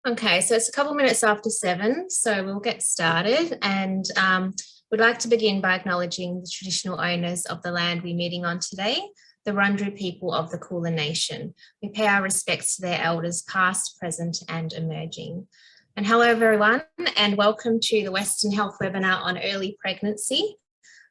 Okay, so it's a couple minutes after 7, so we'll get started, and we'd like to begin by acknowledging the traditional owners of the land we're meeting on today, the Wurundjeri people of the Kulin Nation. We pay our respects to their elders past, present and emerging. And hello everyone, and welcome to the Western Health webinar on early pregnancy.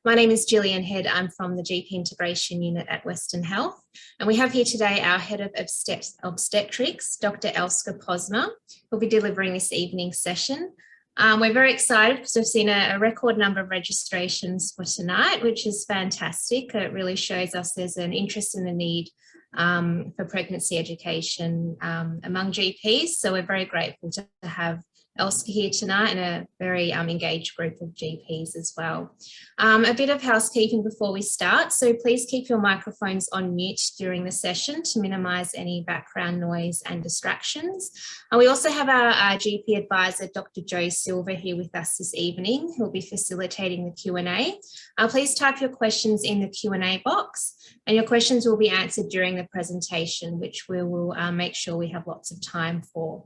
My name is Gillian Head. I'm from the GP Integration Unit at Western Health. And we have here today our Head of Obstetrics, Dr. Elska Posner, who'll be delivering this evening's session. We're very excited because we've seen a record number of registrations for tonight, which is fantastic. It really shows us there's an interest in the need for pregnancy education among GPs. So we're very grateful to have Elska here tonight and a very engaged group of GPs as well. A bit of housekeeping before we start. So please keep your microphones on mute during the session to minimise any background noise and distractions. And we also have our GP advisor, Dr. Jo Silva, here with us this evening, who'll be facilitating the Q&A. Please type your questions in the Q&A box, and your questions will be answered during the presentation, which we will make sure we have lots of time for.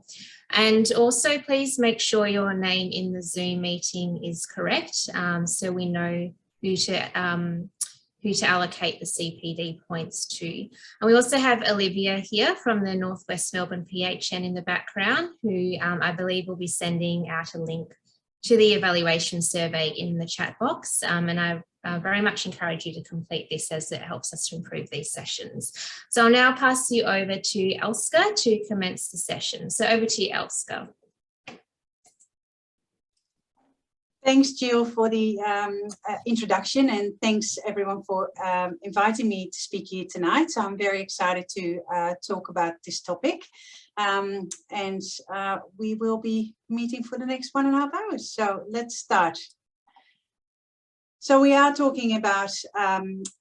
And also please make sure your name in the Zoom meeting is correct, so we know who to allocate the CPD points to. And we also have Olivia here from the Northwest Melbourne PHN in the background, who I believe will be sending out a link to the evaluation survey in the chat box. And I very much encourage you to complete this as it helps us to improve these sessions. So I'll now pass you over to Elska to commence the session. So over to you, Elska. Thanks, Jill, for the introduction, and thanks everyone for inviting me to speak here tonight. So I'm very excited to talk about this topic, and we will be meeting for the next 1.5 hours. So let's start. So we are talking about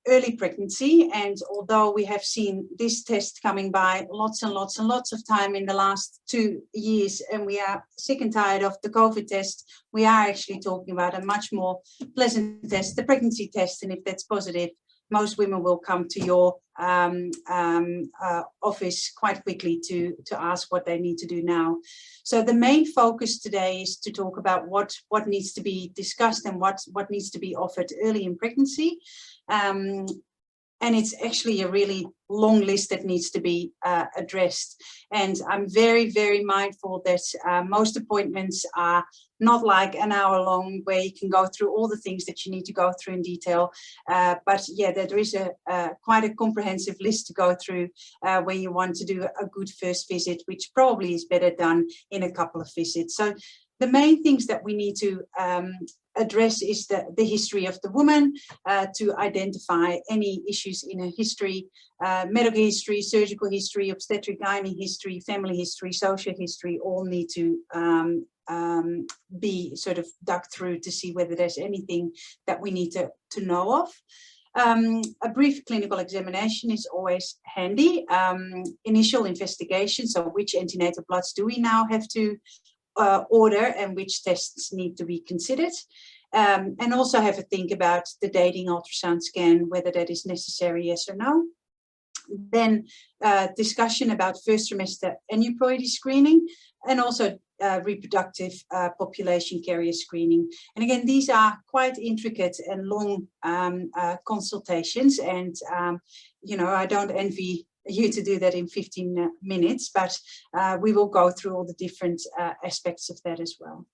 early pregnancy, and although we have seen this test coming by lots and lots and lots of time in the last 2 years, and we are sick and tired of the COVID test, we are actually talking about a much more pleasant test, the pregnancy test, and if that's positive, most women will come to your office quite quickly to ask what they need to do now. So the main focus today is to talk about what needs to be discussed and what needs to be offered early in pregnancy. And it's actually a really long list that needs to be addressed. And I'm very, very mindful that most appointments are not like an hour long where you can go through all the things that you need to go through in detail. But yeah, there is quite a comprehensive list to go through where you want to do a good first visit, which probably is better done in a couple of visits. So the main things that we need to address is the history of the woman, to identify any issues in her history, medical history, surgical history, obstetric gynae history, family history, social history, all need to be sort of dug through to see whether there's anything that we need to know of. A brief clinical examination is always handy. Initial investigation, so which antenatal bloods do we now have to order and which tests need to be considered, and also have a think about the dating ultrasound scan, whether that is necessary, yes or no. Then discussion about first trimester aneuploidy screening, and also reproductive population carrier screening. And again, these are quite intricate and long consultations, and you know, I don't envy you to do that in 15 minutes, but we will go through all the different aspects of that as well.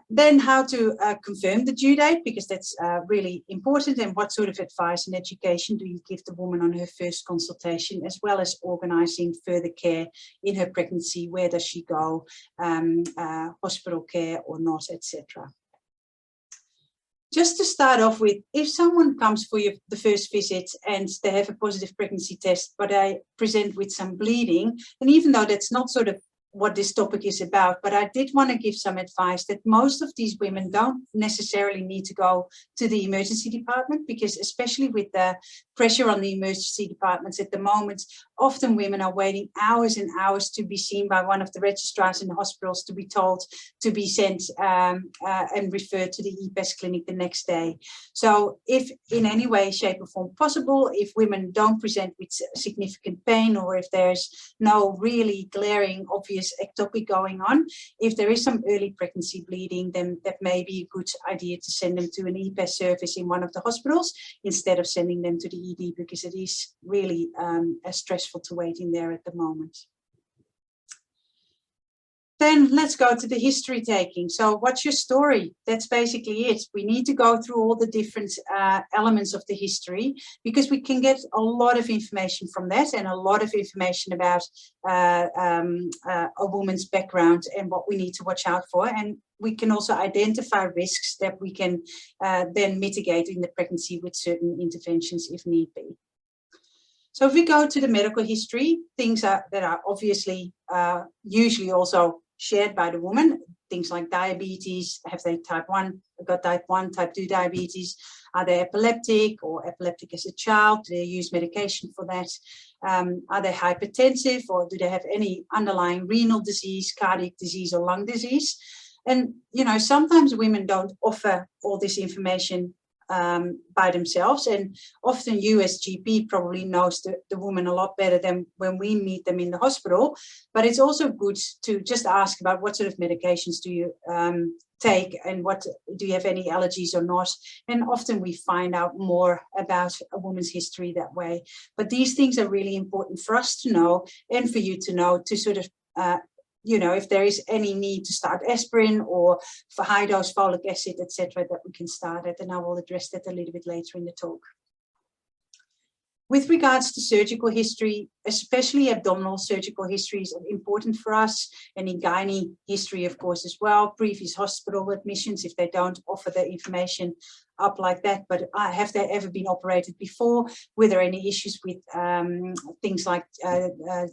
Then how to confirm the due date, because that's really important, and what sort of advice and education do you give the woman on her first consultation, as well as organising further care in her pregnancy. Where does she go, hospital care or not, etc. Just to start off with, if someone comes for the first visit and they have a positive pregnancy test, but they present with some bleeding, and even though that's not sort of what this topic is about, but I did want to give some advice that most of these women don't necessarily need to go to the emergency department, because especially with the pressure on the emergency departments at the moment. Often women are waiting hours and hours to be seen by one of the registrars in the hospitals, to be told to be sent and referred to the EPAS clinic the next day. So if in any way, shape or form possible, if women don't present with significant pain, or if there's no really glaring obvious ectopic going on, if there is some early pregnancy bleeding, then that may be a good idea to send them to an EPAS service in one of the hospitals instead of sending them to the ED, because it is really stressful to wait in there at the moment. Then let's go to the history taking. So what's your story? That's basically it. We need to go through all the different elements of the history, because we can get a lot of information from that, and a lot of information about a woman's background and what we need to watch out for. And we can also identify risks that we can then mitigate in the pregnancy with certain interventions if need be. So if we go to the medical history, things that are obviously usually also shared by the woman, things like diabetes, have they type 1, got type 1, type 2 diabetes, are they epileptic or epileptic as a child, do they use medication for that, are they hypertensive, or do they have any underlying renal disease, cardiac disease or lung disease. And, you know, sometimes women don't offer all this information by themselves, and often you as GP probably knows the woman a lot better than when we meet them in the hospital. But it's also good to just ask about what sort of medications do you take, and what do you have any allergies or not. And often we find out more about a woman's history that way. But these things are really important for us to know, and for you to know, to sort of you know, if there is any need to start aspirin or for high dose folic acid, etc., that we can start it. And I will address that a little bit later in the talk. With regards to surgical history, especially abdominal surgical history is important for us, and in gynae history, of course, as well, previous hospital admissions, if they don't offer the information up like that. But have they ever been operated before? Were there any issues with things like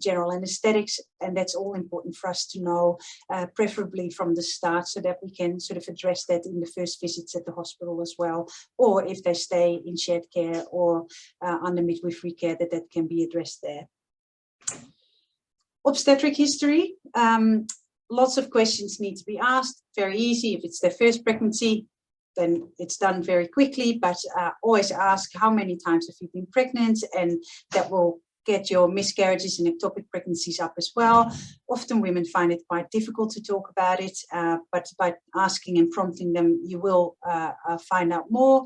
general anesthetics? And that's all important for us to know, preferably from the start, so that we can sort of address that in the first visits at the hospital as well, or if they stay in shared care or under midwifery care, that can be addressed there. Obstetric history, lots of questions need to be asked. Very easy. If it's their first pregnancy, then it's done very quickly, but always ask how many times have you been pregnant, and that will get your miscarriages and ectopic pregnancies up as well. Often women find it quite difficult to talk about it, but by asking and prompting them, you will find out more.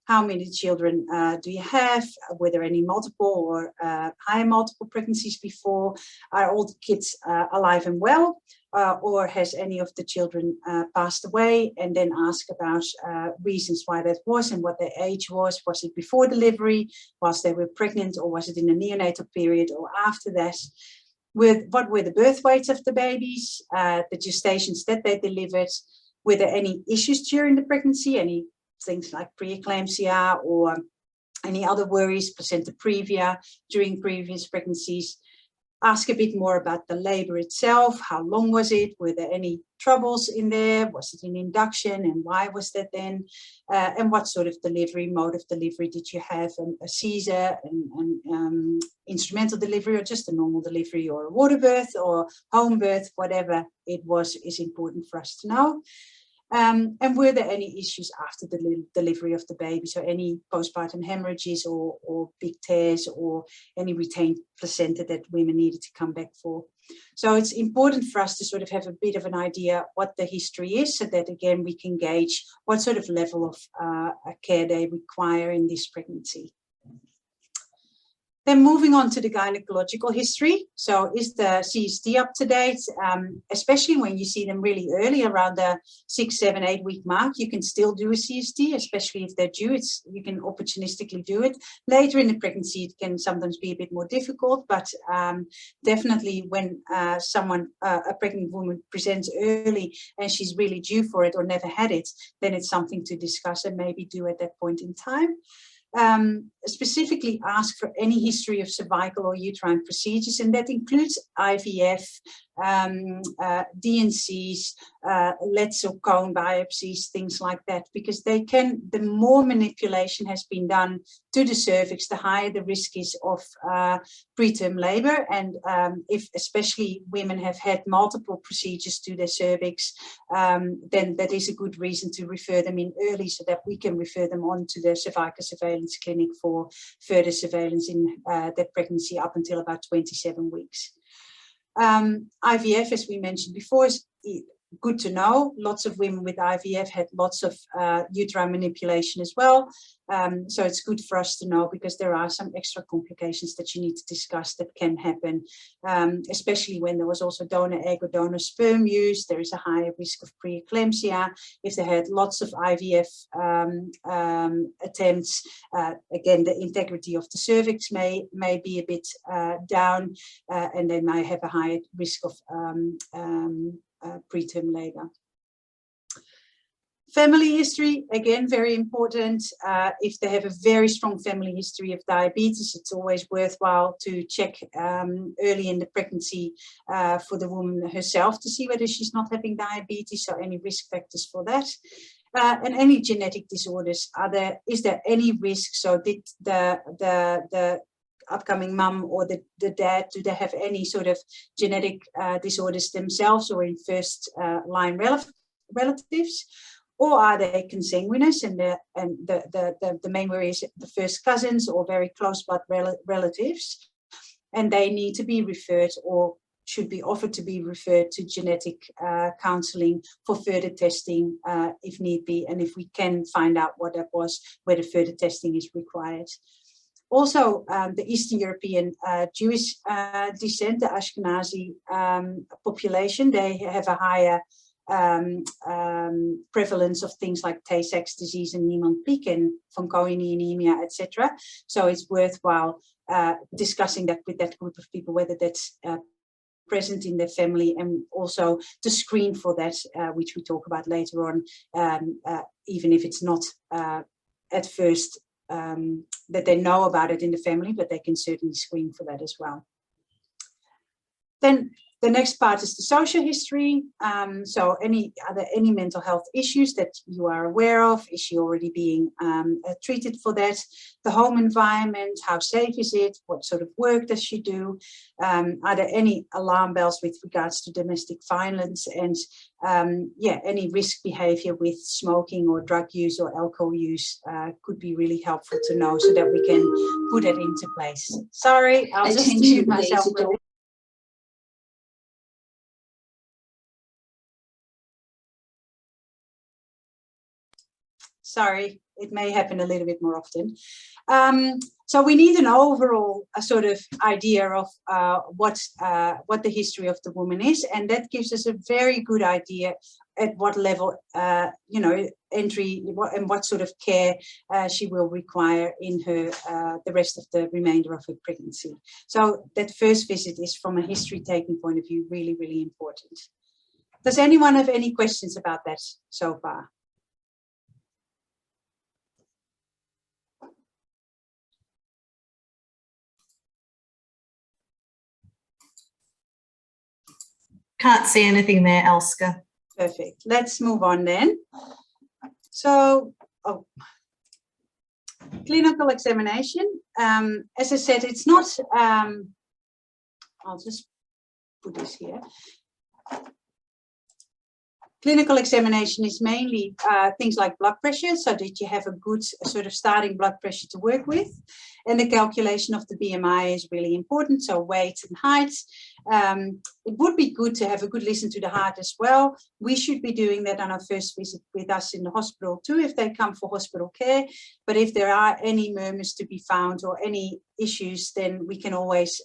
How many children do you have? Were there any multiple or high multiple pregnancies before? Are all the kids alive and well? Or has any of the children passed away? And then ask about reasons why that was and what their age was. Was it before delivery, whilst they were pregnant, or was it in the neonatal period or after that? What were the birth weights of the babies, the gestations that they delivered? Were there any issues during the pregnancy, any things like preeclampsia or any other worries, placenta previa during previous pregnancies? Ask a bit more about the labor itself. How long was it? Were there any troubles in there? Was it an induction, and why was that then? And what sort of mode of delivery did you have? A Caesar, and instrumental delivery, or just a normal delivery, or a water birth or home birth, whatever it was, is important for us to know. And were there any issues after the delivery of the baby? So any postpartum hemorrhages or big tears or any retained placenta that women needed to come back for. So it's important for us to sort of have a bit of an idea what the history is, so that again we can gauge what sort of level of care they require in this pregnancy. Then moving on to the gynecological history. So is the CST up to date? Especially when you see them really early, around the 6, 7, 8 week mark, you can still do a CST, especially if they're due. You can opportunistically do it. Later in the pregnancy, it can sometimes be a bit more difficult, but definitely when a pregnant woman presents early and she's really due for it or never had it, then it's something to discuss and maybe do at that point in time. Specifically ask for any history of cervical or uterine procedures, and that includes IVF, DNCs, lets or cone biopsies, things like that, because they can, the more manipulation has been done to the cervix, the higher the risk is of preterm labor. And if especially women have had multiple procedures to their cervix, then that is a good reason to refer them in early, so that we can refer them on to the cervical surveillance clinic for further surveillance in their pregnancy up until about 27 weeks. IVF, as we mentioned before, is good to know. Lots of women with IVF had lots of uterine manipulation as well. So it's good for us to know, because there are some extra complications that you need to discuss that can happen, especially when there was also donor egg or donor sperm use. There is a higher risk of preeclampsia. If they had lots of IVF attempts, again, the integrity of the cervix may be a bit down, and they might have a higher risk of preterm labor. Family history, again, very important. If they have a very strong family history of diabetes, it's always worthwhile to check early in the pregnancy for the woman herself to see whether she's not having diabetes, or any risk factors for that. And any genetic disorders, is there any risk? So did the upcoming mum or the dad, do they have any sort of genetic disorders themselves, or in first line relatives? Or are they consanguineous, and the main way is the first cousins or very close blood relatives, and they need to be referred, or should be offered to be referred to genetic counselling for further testing if need be, and if we can find out what that was, whether further testing is required. Also, the Eastern European Jewish descent, the Ashkenazi population, they have a higher prevalence of things like Tay-Sachs disease and Niemann-Pick and von Coyne anemia, etc. So it's worthwhile discussing that with that group of people, whether that's present in their family, and also to screen for that, which we talk about later on, even if it's not at first that they know about it in the family, but they can certainly screen for that as well. Then the next part is the social history. So are there any mental health issues that you are aware of? Is she already being treated for that? The home environment, how safe is it? What sort of work does she do? Are there any alarm bells with regards to domestic violence? And any risk behavior with smoking or drug use or alcohol use could be really helpful to know, so that we can put it into place. Sorry, I'll just mute myself. Sorry, it may happen a little bit more often. So we need an overall sort of idea of what the history of the woman is, and that gives us a very good idea at what level, entry and what sort of care she will require in her the rest of the remainder of her pregnancy. So that first visit is, from a history taking point of view, really, really important. Does anyone have any questions about that so far? Can't see anything there, Elska. Perfect. Let's move on then. So, clinical examination. As I said, it's not, I'll just put this here. Clinical examination is mainly things like blood pressure, so that you have a good sort of starting blood pressure to work with. And the calculation of the BMI is really important, so weight and height. It would be good to have a good listen to the heart as well. We should be doing that on our first visit with us in the hospital too, if they come for hospital care. But if there are any murmurs to be found or any issues, then we can always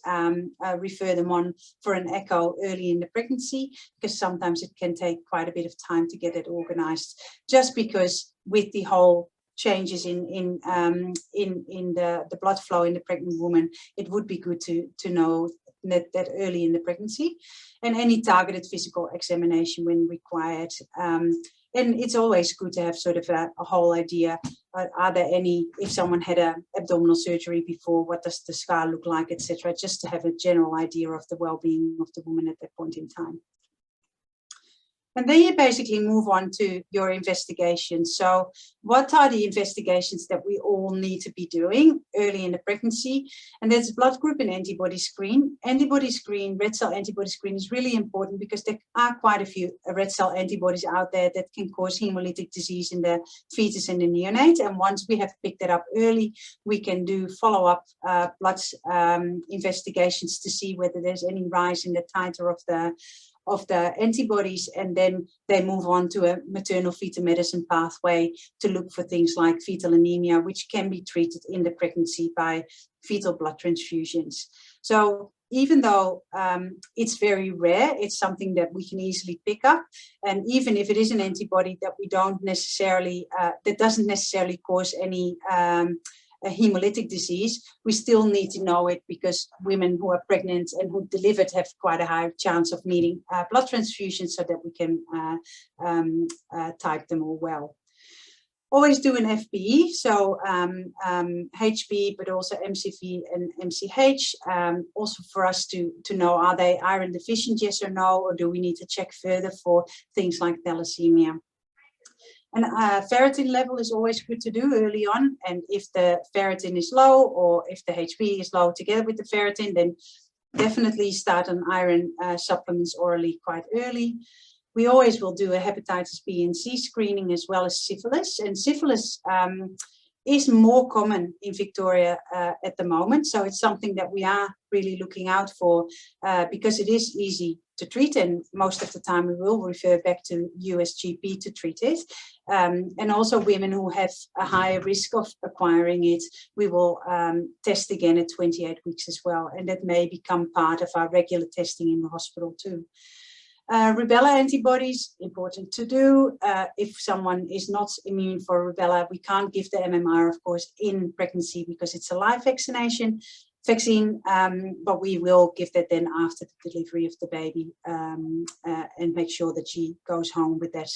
refer them on for an echo early in the pregnancy, because sometimes it can take quite a bit of time to get it organized, just because with the whole changes in the blood flow in the pregnant woman, it would be good to know that early in the pregnancy. And any targeted physical examination when required. And it's always good to have sort of a whole idea. Are there any, if someone had an abdominal surgery before, what does the scar look like, etc., just to have a general idea of the well-being of the woman at that point in time. And then you basically move on to your investigations. So what are the investigations that we all need to be doing early in the pregnancy? And that's blood group and antibody screen. Antibody screen, red cell antibody screen is really important because there are quite a few red cell antibodies out there that can cause hemolytic disease in the fetus and the neonate. And once we have picked that up early, we can do follow-up blood investigations to see whether there's any rise in the titer of the antibodies, and then they move on to a maternal fetal medicine pathway to look for things like fetal anemia, which can be treated in the pregnancy by fetal blood transfusions. So even though it's very rare, it's something that we can easily pick up. And even if it is an antibody that we don't necessarily, that doesn't necessarily cause any a hemolytic disease, we still need to know it because women who are pregnant and who delivered have quite a high chance of needing blood transfusions so that we can type them all well. Always do an FBE, so HB, but also MCV and MCH, also for us to know, are they iron deficient, yes or no, or do we need to check further for things like thalassemia? And ferritin level is always good to do early on. And if the ferritin is low or if the HB is low together with the ferritin, then definitely start on iron supplements orally quite early. We always will do a hepatitis B and C screening as well as syphilis. And syphilis is more common in Victoria at the moment. So it's something that we are really looking out for because it is easy to treat, and most of the time we will refer back to USGP to treat it. And also women who have a higher risk of acquiring it, we will test again at 28 weeks as well. And that may become part of our regular testing in the hospital too. Rubella antibodies, important to do. If someone is not immune for rubella, we can't give the MMR, of course, in pregnancy because it's a live vaccine, but we will give that then after the delivery of the baby and make sure that she goes home with that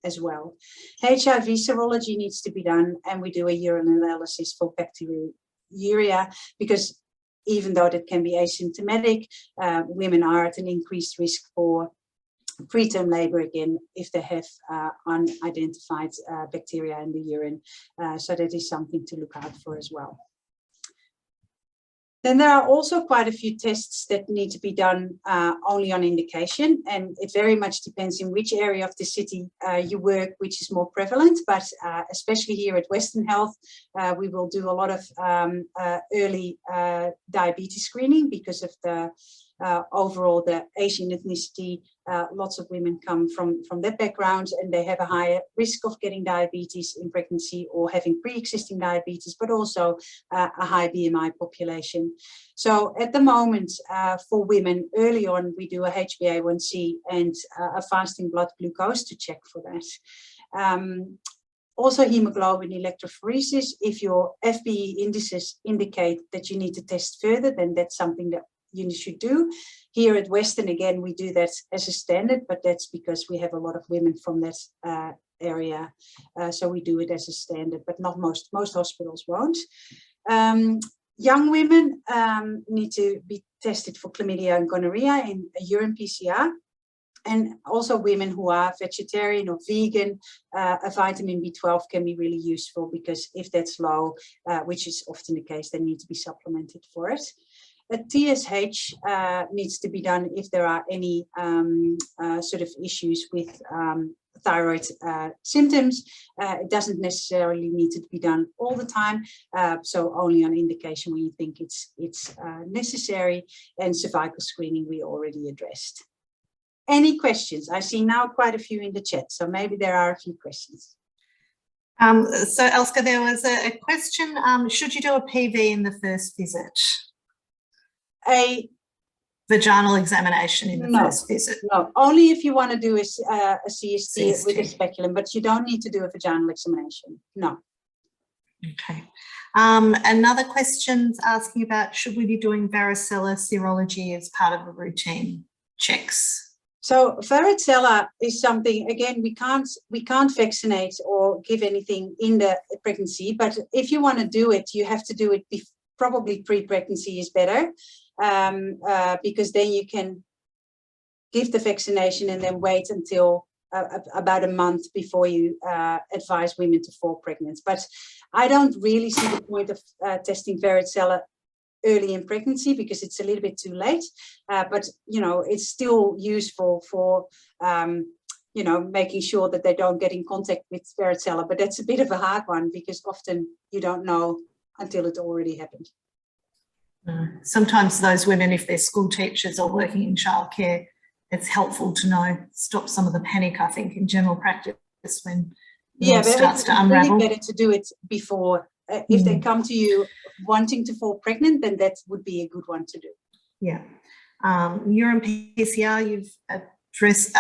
as well. HIV serology needs to be done, and we do a urine analysis for bacteriuria because even though that can be asymptomatic, women are at an increased risk for preterm labor again if they have unidentified bacteria in the urine. So that is something to look out for as well. Then there are also quite a few tests that need to be done only on indication, and it very much depends in which area of the city you work, which is more prevalent. But especially here at Western Health, we will do a lot of early diabetes screening because of the overall the Asian ethnicity. Lots of women come from that background, and they have a higher risk of getting diabetes in pregnancy or having pre-existing diabetes, but also a high BMI population. So at the moment, for women early on, we do a HbA1c and a fasting blood glucose to check for that. Also hemoglobin electrophoresis. If your FBE indices indicate that you need to test further, then that's something that you should do. Here at Western, again, we do that as a standard, but that's because we have a lot of women from that area. So we do it as a standard, but not most hospitals won't. Young women need to be tested for chlamydia and gonorrhea in a urine PCR. And also women who are vegetarian or vegan, a vitamin B12 can be really useful because if that's low, which is often the case, they need to be supplemented for it. A TSH needs to be done if there are any sort of issues with thyroid symptoms. It doesn't necessarily need to be done all the time, so only on indication when you think it's necessary. And cervical screening we already addressed. Any questions? I see now quite a few in the chat, so maybe there are a few questions. So Elska, there was a question, should you do a PV in the first visit? A vaginal examination in the first visit? No, only if you want to do a CST with a speculum, but you don't need to do a vaginal examination, no. Okay. Another question's asking about, should we be doing varicella serology as part of the routine checks? So varicella is something, again, we can't vaccinate or give anything in the pregnancy, but if you want to do it, you have to do it probably pre-pregnancy is better, because then you can give the vaccination and then wait until about a month before you advise women to fall pregnant. But I don't really see the point of testing varicella early in pregnancy because it's a little bit too late, but you know, it's still useful for you know, making sure that they don't get in contact with varicella. But that's a bit of a hard one because often you don't know until it already happened. Sometimes those women, if they're school teachers or working in childcare, it's helpful to know, stop some of the panic, I think, in general practice when it starts to unravel. Really better to do it before. If they come to you wanting to fall pregnant, then that would be a good one to do. Yeah. Urine PCR, you've addressed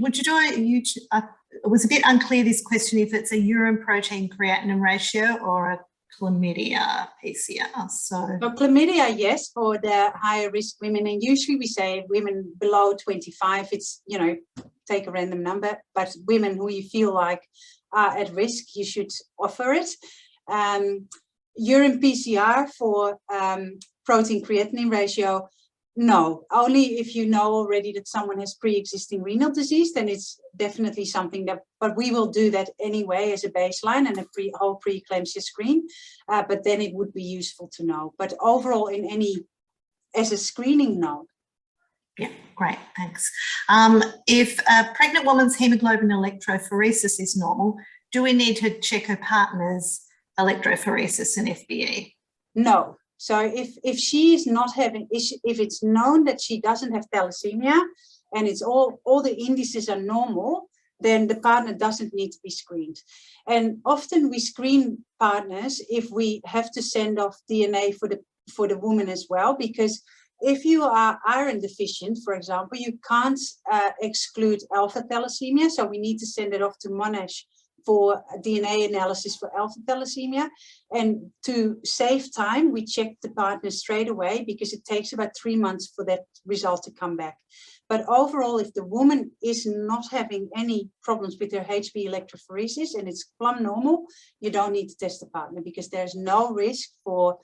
would you do it was a bit unclear, this question, if it's a urine protein creatinine ratio or a chlamydia PCR. So chlamydia, yes, for the higher risk women, and usually we say women below 25, it's, you know, take a random number, but women who you feel like are at risk, you should offer it. Urine PCR for protein creatinine ratio, no, only if you know already that someone has pre-existing renal disease, then it's definitely something that, but we will do that anyway as a baseline and a whole pre-eclampsia screen, but then it would be useful to know. But overall, as a screening, no. Yeah, great, thanks. If a pregnant woman's hemoglobin electrophoresis is normal, do we need to check her partner's electrophoresis and FBE? No. So if she is not having, if it's known that she doesn't have thalassemia and it's all the indices are normal, then the partner doesn't need to be screened. And often we screen partners if we have to send off DNA for the woman as well, because if you are iron deficient, for example, you can't exclude alpha thalassemia. So we need to send it off to Monash for DNA analysis for alpha thalassemia. And to save time, we check the partner straight away because it takes about 3 months for that result to come back. But overall, if the woman is not having any problems with her HB electrophoresis and it's plumb normal, you don't need to test the partner because there's no risk for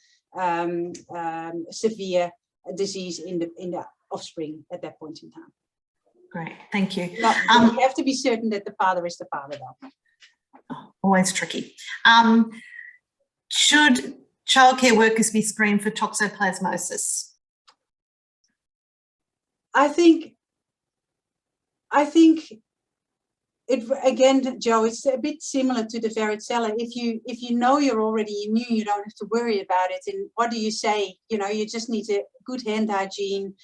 severe disease in the offspring at that point in time. Great, thank you. No, you have to be certain that the father is the father, though. Always tricky. Should childcare workers be screened for toxoplasmosis? I think it, again, Joe, it's a bit similar to the varicella. If you know you're already immune, you don't have to worry about it. And what do you say? You know, you just need a good hand hygiene,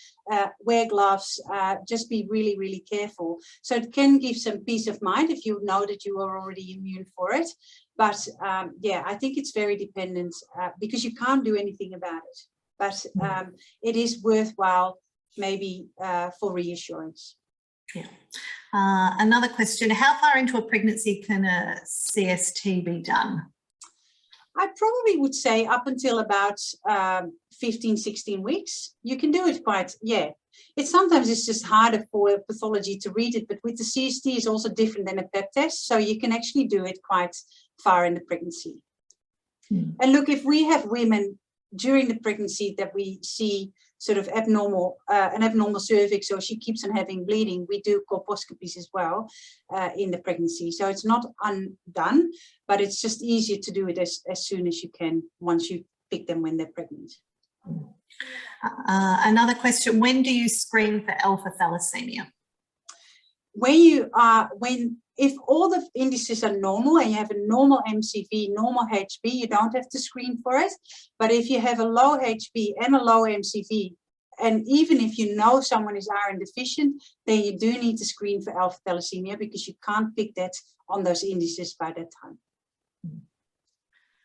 wear gloves, just be really, really careful. So it can give some peace of mind if you know that you are already immune for it. But yeah, I think it's very dependent because you can't do anything about it. But it is worthwhile maybe for reassurance. Yeah. Another question, how far into a pregnancy can a CST be done? I probably would say up until about 15, 16 weeks. You can do it quite, yeah. Sometimes it's just harder for pathology to read it, but with the CST is also different than a PEP test. So you can actually do it quite far in the pregnancy. And look, if we have women during the pregnancy that we see sort of an abnormal cervix, or she keeps on having bleeding, we do colposcopies as well in the pregnancy. So it's not undone, but it's just easier to do it as soon as you can once you pick them when they're pregnant. Another question, when do you screen for alpha thalassemia? If all the indices are normal and you have a normal MCV, normal HB, you don't have to screen for it. But if you have a low HB and a low MCV, and even if you know someone is iron deficient, then you do need to screen for alpha thalassemia because you can't pick that on those indices by that time.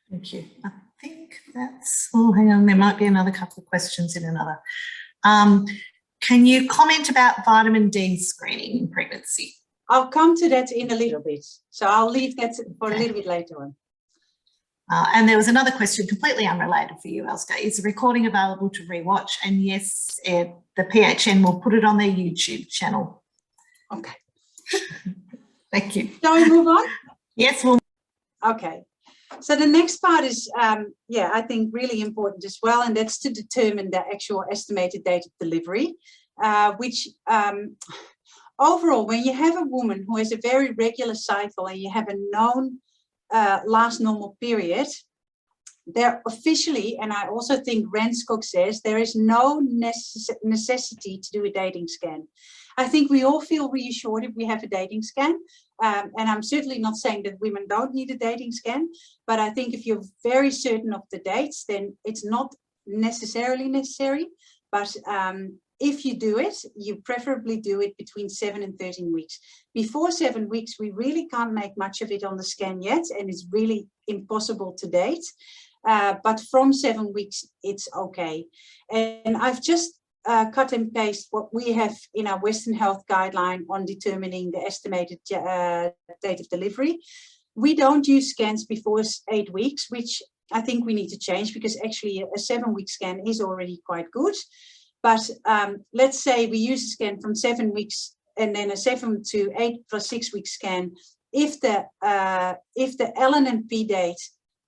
Thank you. I think that's all. Hang on, there might be another couple of questions in another. Can you comment about vitamin D screening in pregnancy? I'll come to that in a little bit. So I'll leave that for a little bit later on. And there was another question completely unrelated for you, Elska. Is the recording available to rewatch? And yes, the PHN will put it on their YouTube channel. Okay. Thank you. Shall we move on? Yes, we'll. Okay. So the next part is, yeah, I think really important as well, and that's to determine the actual estimated date of delivery, which overall, when you have a woman who has a very regular cycle and you have a known last normal period, there officially, and I also think Ranscock says, there is no necessity to do a dating scan. I think we all feel reassured if we have a dating scan. And I'm certainly not saying that women don't need a dating scan, but I think if you're very certain of the dates, then it's not necessarily necessary. But if you do it, you preferably do it between 7 and 13 weeks. Before 7 weeks, we really can't make much of it on the scan yet, and it's really impossible to date. But from 7 weeks, it's okay. And I've just cut and paste what we have in our Western Health Guideline on determining the estimated date of delivery. We don't use scans before 8 weeks, which I think we need to change, because actually a 7-week scan is already quite good. But let's say we use a scan from 7 weeks and then a 7 to 8 plus 6 week scan. If the LNP date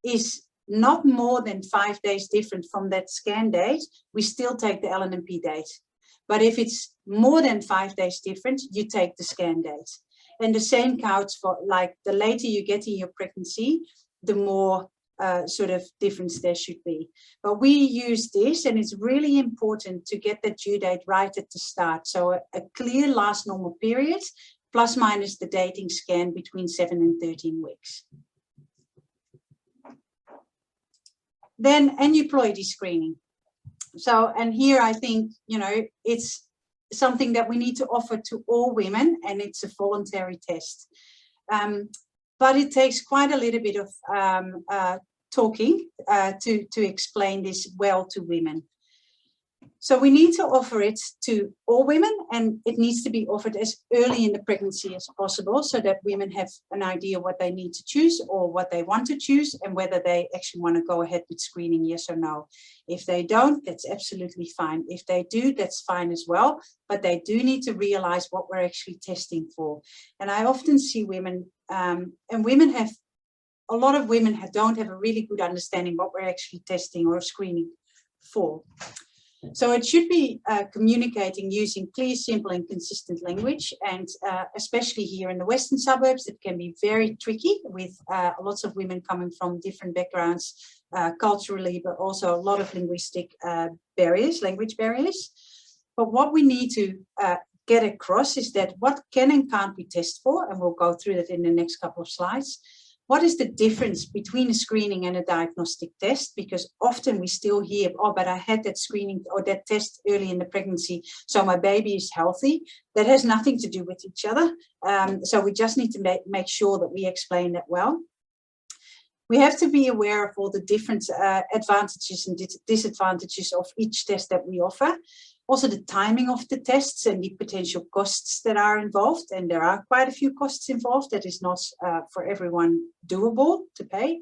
is not more than 5 days different from that scan date, we still take the LNP date. But if it's more than 5 days different, you take the scan date. And the same counts for, like, the later you get in your pregnancy, the more sort of difference there should be. But we use this, and it's really important to get the due date right at the start. So a clear last normal period, plus minus the dating scan between 7 and 13 weeks. Then aneuploidy screening. So, and here I think, you know, it's something that we need to offer to all women, and it's a voluntary test. But it takes quite a little bit of talking to explain this well to women. So we need to offer it to all women, and it needs to be offered as early in the pregnancy as possible, so that women have an idea what they need to choose or what they want to choose, and whether they actually want to go ahead with screening, yes or no. If they don't, that's absolutely fine. If they do, that's fine as well, but they do need to realize what we're actually testing for. And I often see women, and women have, a lot of women don't have a really good understanding what we're actually testing or screening for. So it should be communicating using clear, simple and consistent language, and especially here in the Western suburbs, it can be very tricky with lots of women coming from different backgrounds culturally, but also a lot of linguistic barriers, language barriers. But what we need to get across is that what can and can't we test for, and we'll go through that in the next couple of slides. What is the difference between a screening and a diagnostic test? Because often we still hear, oh, but I had that screening or that test early in the pregnancy, so my baby is healthy. That has nothing to do with each other. So we just need to make sure that we explain that well. We have to be aware of all the different advantages and disadvantages of each test that we offer. Also the timing of the tests and the potential costs that are involved. And there are quite a few costs involved. That is not for everyone doable to pay.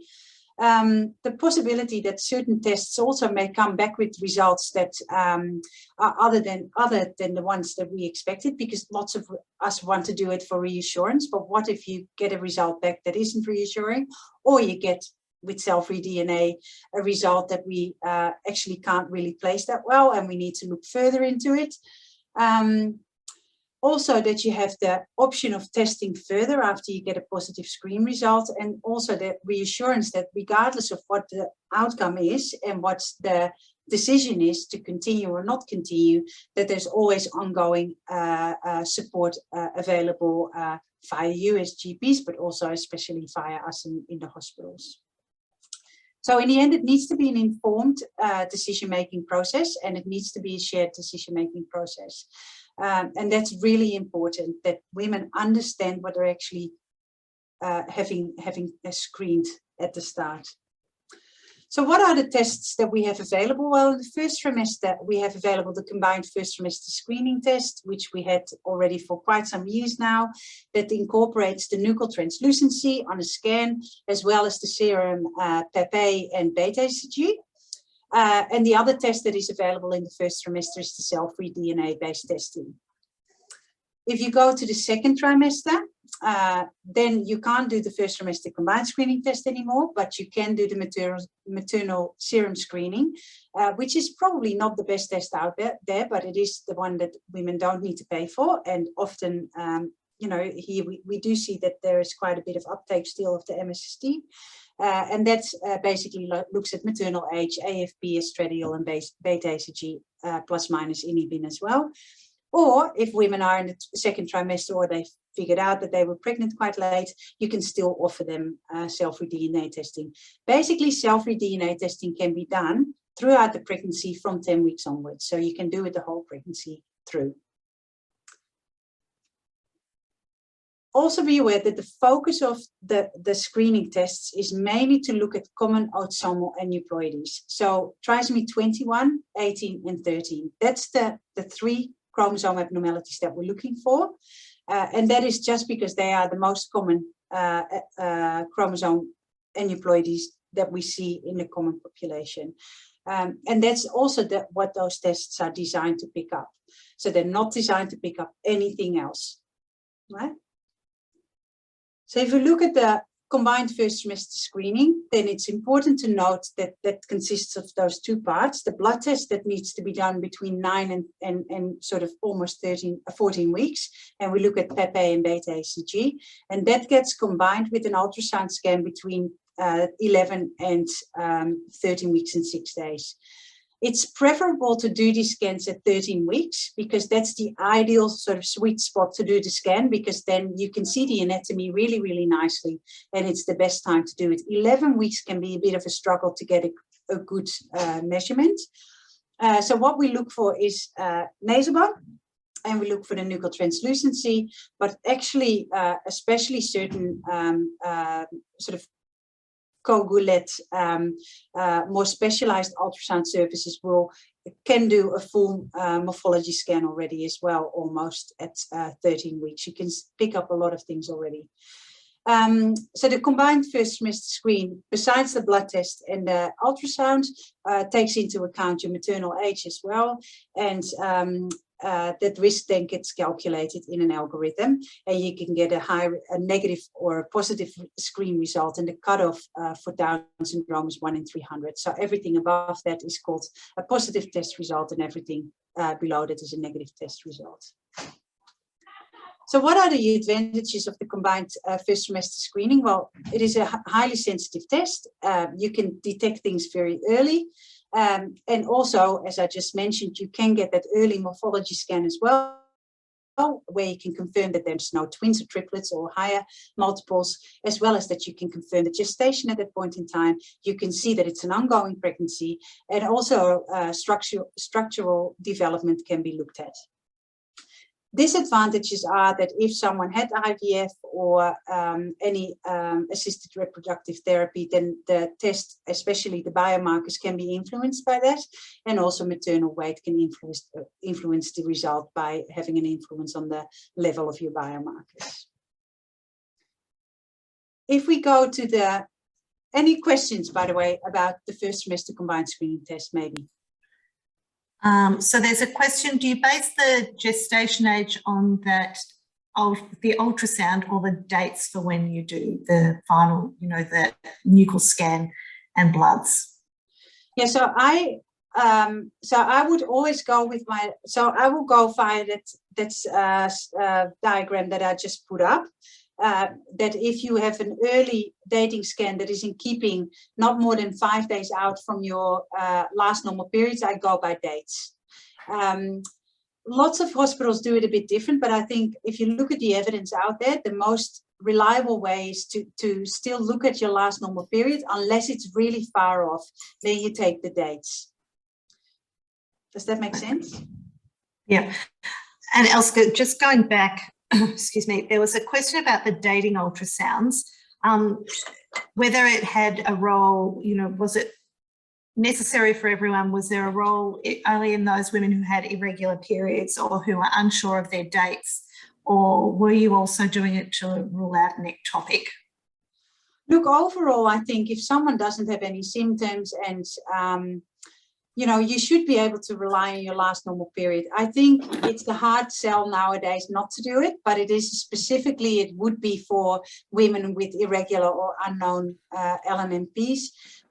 The possibility that certain tests also may come back with results that are other than the ones that we expected, because lots of us want to do it for reassurance. But what if you get a result back that isn't reassuring, or you get with cell-free DNA a result that we actually can't really place that well, and we need to look further into it. Also that you have the option of testing further after you get a positive screen result, and also the reassurance that regardless of what the outcome is and what the decision is to continue or not continue, that there's always ongoing support available via you as GPs, but also especially via us in the hospitals. So in the end, it needs to be an informed decision-making process, and it needs to be a shared decision-making process. And that's really important, that women understand what they're actually having screened at the start. So what are the tests that we have available? Well, in the first trimester, we have available the combined first trimester screening test, which we had already for quite some years now, that incorporates the nuchal translucency on a scan, as well as the serum PEPA and beta-HCG. And the other test that is available in the first trimester is the cell-free DNA-based testing. If you go to the second trimester, then you can't do the first trimester combined screening test anymore, but you can do the maternal serum screening, which is probably not the best test out there, but it is the one that women don't need to pay for. And often, you know, here we do see that there is quite a bit of uptake still of the MSST. And that's basically looks at maternal age, AFP, estradiol, and beta-HCG plus minus inhibin as well. Or if women are in the second trimester or they figured out that they were pregnant quite late, you can still offer them cell-free DNA testing. Basically, cell-free DNA testing can be done throughout the pregnancy from 10 weeks onwards. So you can do it the whole pregnancy through. Also be aware that the focus of the screening tests is mainly to look at common autosomal aneuploidies. So trisomy 21, 18, and 13. That's the three chromosome abnormalities that we're looking for. And that is just because they are the most common chromosome aneuploidies that we see in the common population. And that's also what those tests are designed to pick up. So they're not designed to pick up anything else, right? So if you look at the combined first trimester screening, then it's important to note that that consists of those two parts, the blood test that needs to be done between 9 and sort of almost 14 weeks. And we look at PEPA and beta-HCG, and that gets combined with an ultrasound scan between 11 and 13 weeks and 6 days. It's preferable to do these scans at 13 weeks because that's the ideal sort of sweet spot to do the scan, because then you can see the anatomy really, really nicely, and it's the best time to do it. 11 weeks can be a bit of a struggle to get a good measurement. So what we look for is nasal and we look for the nuchal translucency, but actually, especially certain sort of co-gullet, more specialized ultrasound services can do a full morphology scan already as well, almost at 13 weeks. You can pick up a lot of things already. So the combined first trimester screen, besides the blood test and the ultrasound, takes into account your maternal age as well, and that risk then gets calculated in an algorithm, and you can get a negative or a positive screen result, and the cutoff for Down syndrome is 1 in 300. So everything above that is called a positive test result, and everything below that is a negative test result. So what are the advantages of the combined first trimester screening? Well, it is a highly sensitive test. You can detect things very early. And also, as I just mentioned, you can get that early morphology scan as well, where you can confirm that there's no twins or triplets or higher multiples, as well as that you can confirm the gestation at that point in time. You can see that it's an ongoing pregnancy, and also structural development can be looked at. Disadvantages are that if someone had IVF or any assisted reproductive therapy, then the test, especially the biomarkers, can be influenced by that, and also maternal weight can influence the result by having an influence on the level of your biomarkers. If we go to any questions, by the way, about the first trimester combined screening test, maybe? So there's a question, do you base the gestation age on the ultrasound or the dates for when you do the final, the nuchal scan and bloods? Yeah, so I would always go with I will go via that diagram that I just put up. That if you have an early dating scan that is in keeping, not more than 5 days out from your last normal periods, I go by dates. Lots of hospitals do it a bit different, but I think if you look at the evidence out there, the most reliable way is to still look at your last normal period, unless it's really far off, then you take the dates. Does that make sense? Yeah. And Elske, just going back, excuse me, there was a question about the dating ultrasounds, whether it had a role, was it necessary for everyone? Was there a role only in those women who had irregular periods or who are unsure of their dates, or were you also doing it to rule out an ectopic? Look, overall, I think if someone doesn't have any symptoms and, you know, you should be able to rely on your last normal period. I think it's the hard sell nowadays not to do it, but it is specifically, it would be for women with irregular or unknown LNMPs.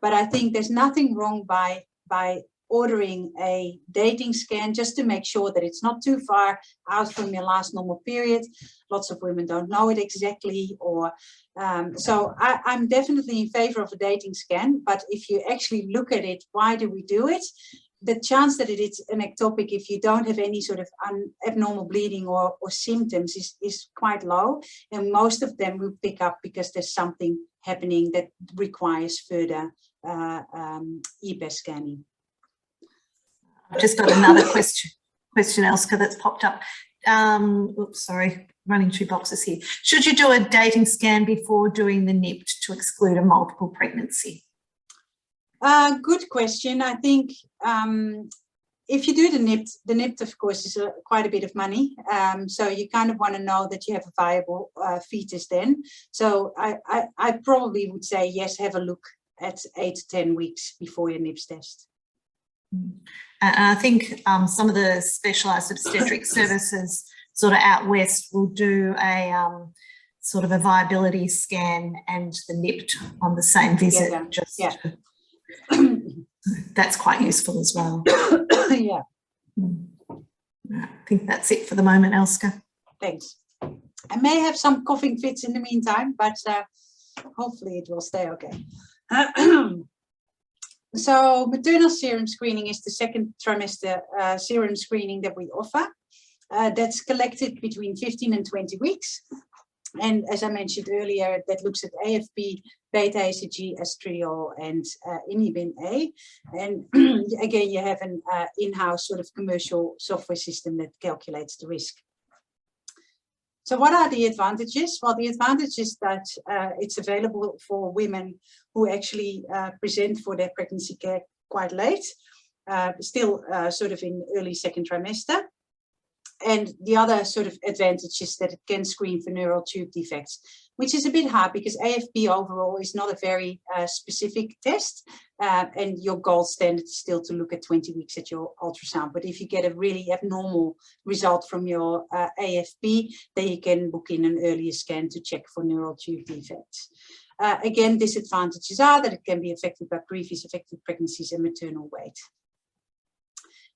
But I think there's nothing wrong by ordering a dating scan just to make sure that it's not too far out from your last normal period. Lots of women don't know it exactly, or so I'm definitely in favor of a dating scan. But if you actually look at it, why do we do it? The chance that it is an ectopic, if you don't have any sort of abnormal bleeding or symptoms, is quite low. And most of them will pick up because there's something happening that requires further EPAS scanning. I've just got another question, Elska, that's popped up. Oops, sorry, running two boxes here. Should you do a dating scan before doing the NIPT to exclude a multiple pregnancy? Good question. I think if you do the NIPT, of course, is quite a bit of money. So you kind of want to know that you have a viable fetus then. So I probably would say, yes, have a look at 8 to 10 weeks before your NIPS test. And I think some of the specialised obstetric services sort of out west will do a sort of a viability scan and the NIPT on the same visit. That's quite useful as well. Yeah. I think that's it for the moment, Elska. Thanks. I may have some coughing fits in the meantime, but hopefully it will stay okay. So maternal serum screening is the second trimester serum screening that we offer. That's collected between 15 and 20 weeks. And as I mentioned earlier, that looks at AFP, beta-HCG, estriol, and inhibin A. And again, you have an in-house sort of commercial software system that calculates the risk. So what are the advantages? Well, the advantage is that it's available for women who actually present for their pregnancy care quite late, still sort of in early second trimester. And the other sort of advantage is that it can screen for neural tube defects, which is a bit hard because AFP overall is not a very specific test. And your gold standard is still to look at 20 weeks at your ultrasound. But if you get a really abnormal result from your AFP, then you can book in an earlier scan to check for neural tube defects. Again, disadvantages are that it can be affected by previous affected pregnancies and maternal weight.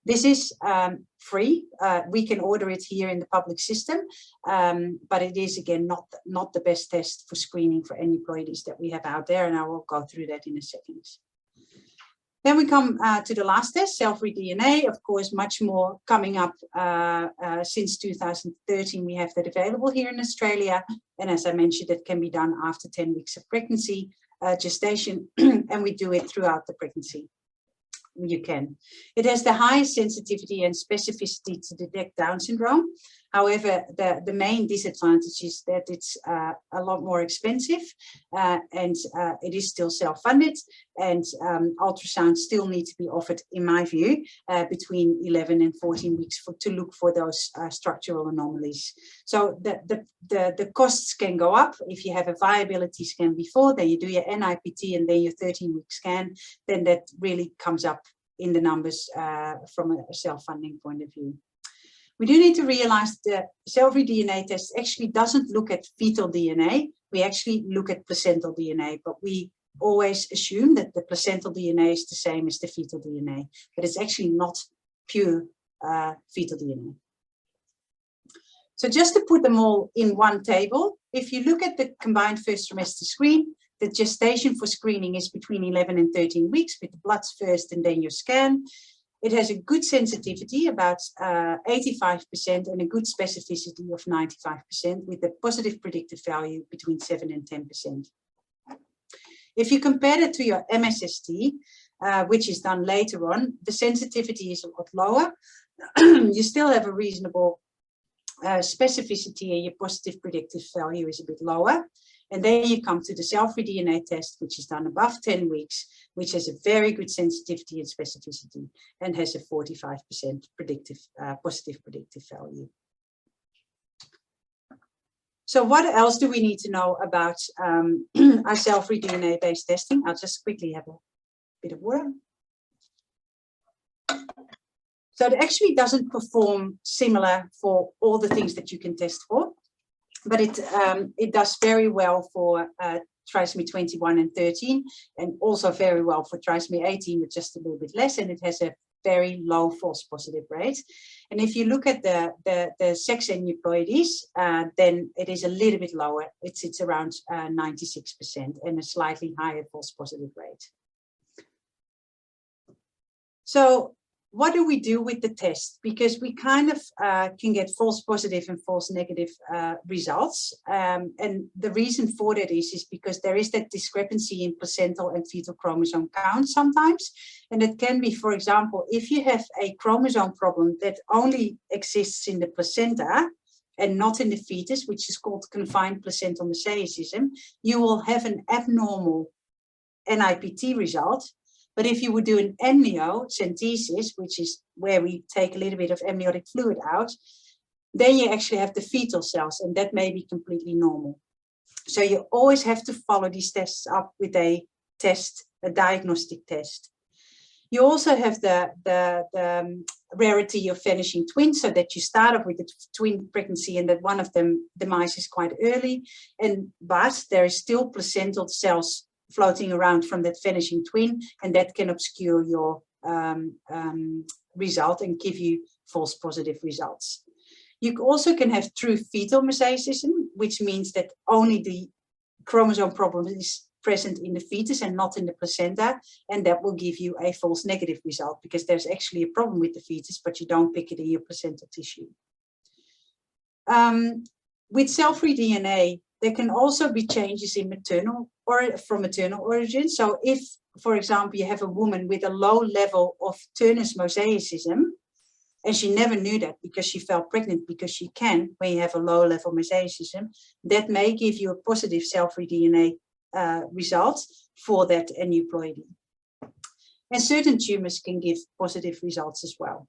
This is free. We can order it here in the public system, but it is, again, not the best test for screening for aneuploidies that we have out there, and I will go through that in a second. Then we come to the last test, cell-free DNA. Of course, much more coming up since 2013. We have that available here in Australia, and as I mentioned, it can be done after 10 weeks of pregnancy, gestation, and we do it throughout the pregnancy. You can. It has the highest sensitivity and specificity to detect Down syndrome. However, the main disadvantage is that it's a lot more expensive and it is still self-funded, and ultrasound still need to be offered, in my view, between 11 and 14 weeks to look for those structural anomalies. So the costs can go up. If you have a viability scan before, then you do your NIPT and then your 13-week scan, then that really comes up in the numbers from a self-funding point of view. We do need to realize that the cell-free DNA test actually doesn't look at fetal DNA. We actually look at placental DNA, but we always assume that the placental DNA is the same as the fetal DNA, but it's actually not pure fetal DNA. So just to put them all in one table, if you look at the combined first trimester screen, the gestation for screening is between 11 and 13 weeks with the bloods first and then your scan. It has a good sensitivity, about 85%, and a good specificity of 95%, with a positive predictive value between 7 and 10%. If you compare it to your MSST, which is done later on, the sensitivity is a lot lower. You still have a reasonable specificity, and your positive predictive value is a bit lower. And then you come to the cell-free DNA test, which is done above 10 weeks, which has a very good sensitivity and specificity and has a 45% predictive, positive predictive value. So what else do we need to know about our cell-free DNA-based testing? I'll just quickly have a bit of water. So it actually doesn't perform similar for all the things that you can test for, but it does very well for trisomy 21 and 13, and also very well for trisomy 18 with just a little bit less, and it has a very low false positive rate. And if you look at the sex aneuploidies, then it is a little bit lower. It's around 96% and a slightly higher false positive rate. So what do we do with the test? Because we kind of can get false positive and false negative results. And the reason for that is because there is that discrepancy in placental and fetal chromosome count sometimes. And it can be, for example, if you have a chromosome problem that only exists in the placenta and not in the fetus, which is called confined placental mosaicism, you will have an abnormal NIPT result. But if you would do an amniocentesis, which is where we take a little bit of amniotic fluid out, then you actually have the fetal cells, and that may be completely normal. So you always have to follow these tests up with a test, a diagnostic test. You also have the rarity of vanishing twins, so that you start off with a twin pregnancy and that one of them demises quite early, but there is still placental cells floating around from that vanishing twin, and that can obscure your result and give you false positive results. You also can have true fetal mosaicism, which means that only the chromosome problem is present in the fetus and not in the placenta, and that will give you a false negative result because there's actually a problem with the fetus, but you don't pick it in your placental tissue. With cell-free DNA, there can also be changes in maternal or from maternal origin. So if, for example, you have a woman with a low level of Turner's mosaicism, and she never knew that because she fell pregnant, because she can when you have a low level mosaicism, that may give you a positive cell-free DNA result for that aneuploidy. And certain tumors can give positive results as well.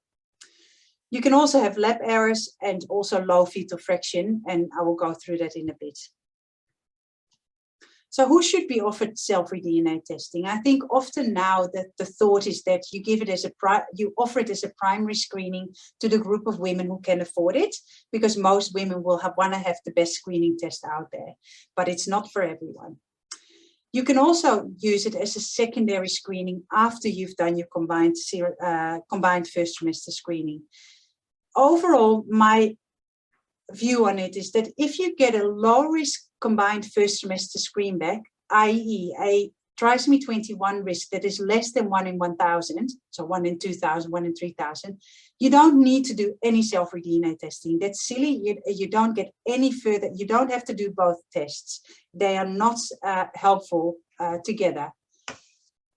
You can also have lab errors and also low fetal fraction, and I will go through that in a bit. So who should be offered cell-free DNA testing? I think often now that the thought is that you give it as you offer it as a primary screening to the group of women who can afford it, because most women will want to have the best screening test out there, but it's not for everyone. You can also use it as a secondary screening after you've done your combined first trimester screening. Overall, my view on it is that if you get a low risk combined first trimester screen back, i.e. a trisomy 21 risk that is less than 1 in 1,000, so 1 in 2,000, 1 in 3,000, you don't need to do any cell-free DNA testing. That's silly. You don't get any further. You don't have to do both tests. They are not helpful together.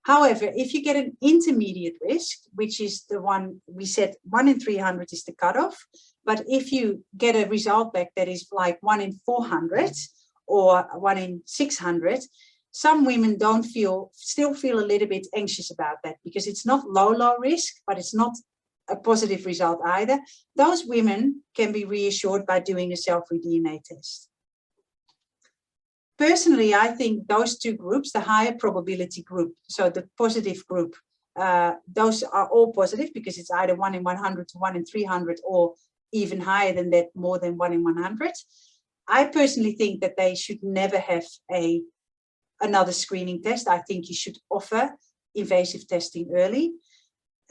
However, if you get an intermediate risk, which is the one we said 1 in 300 is the cutoff, but if you get a result back that is like 1 in 400 or 1 in 600, some women still feel a little bit anxious about that because it's not low risk, but it's not a positive result either. Those women can be reassured by doing a cell-free DNA test. Personally, I think those two groups, the higher probability group, so the positive group, those are all positive because it's either 1 in 100 to 1 in 300 or even higher than that, more than 1 in 100. I personally think that they should never have another screening test. I think you should offer invasive testing early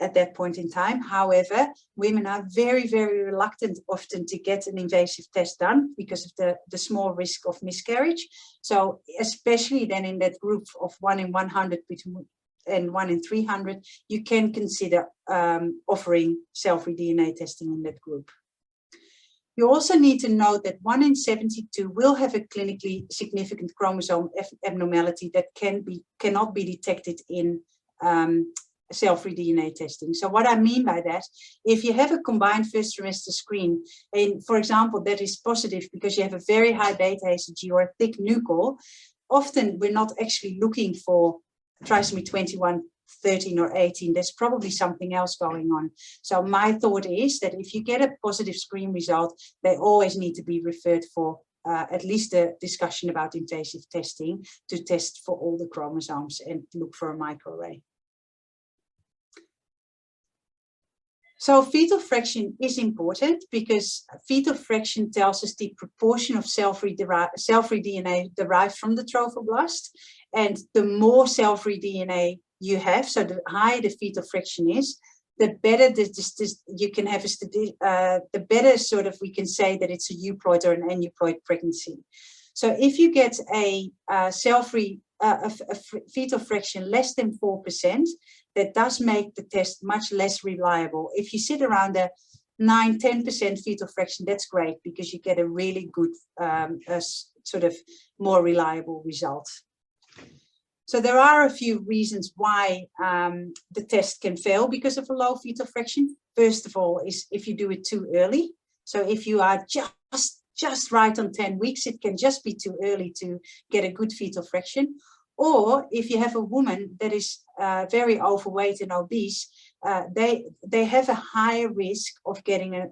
at that point in time. However, women are very, very reluctant often to get an invasive test done because of the small risk of miscarriage. So especially then in that group of 1 in 100 and 1 in 300, you can consider offering cell-free DNA testing in that group. You also need to know that 1 in 72 will have a clinically significant chromosome abnormality that cannot be detected in cell-free DNA testing. So what I mean by that, if you have a combined first trimester screen, and for example, that is positive because you have a very high beta HCG or a thick nuchal, often we're not actually looking for trisomy 21, 13 or 18. There's probably something else going on. So my thought is that if you get a positive screen result, they always need to be referred for at least a discussion about invasive testing to test for all the chromosomes and look for a microarray. So fetal fraction is important because fetal fraction tells us the proportion of cell-free DNA derived from the trophoblast. And the more cell-free DNA you have, so the higher the fetal fraction is, the better you can have the better sort of we can say that it's a euploid or an aneuploid pregnancy. So if you get a cell-free fetal fraction less than 4%, that does make the test much less reliable. If you sit around a 9–10% fetal fraction, that's great because you get a really good sort of more reliable result. So there are a few reasons why the test can fail because of a low fetal fraction. First of all, is if you do it too early. So if you are just right on 10 weeks, it can just be too early to get a good fetal fraction. Or if you have a woman that is very overweight and obese, they have a higher risk of getting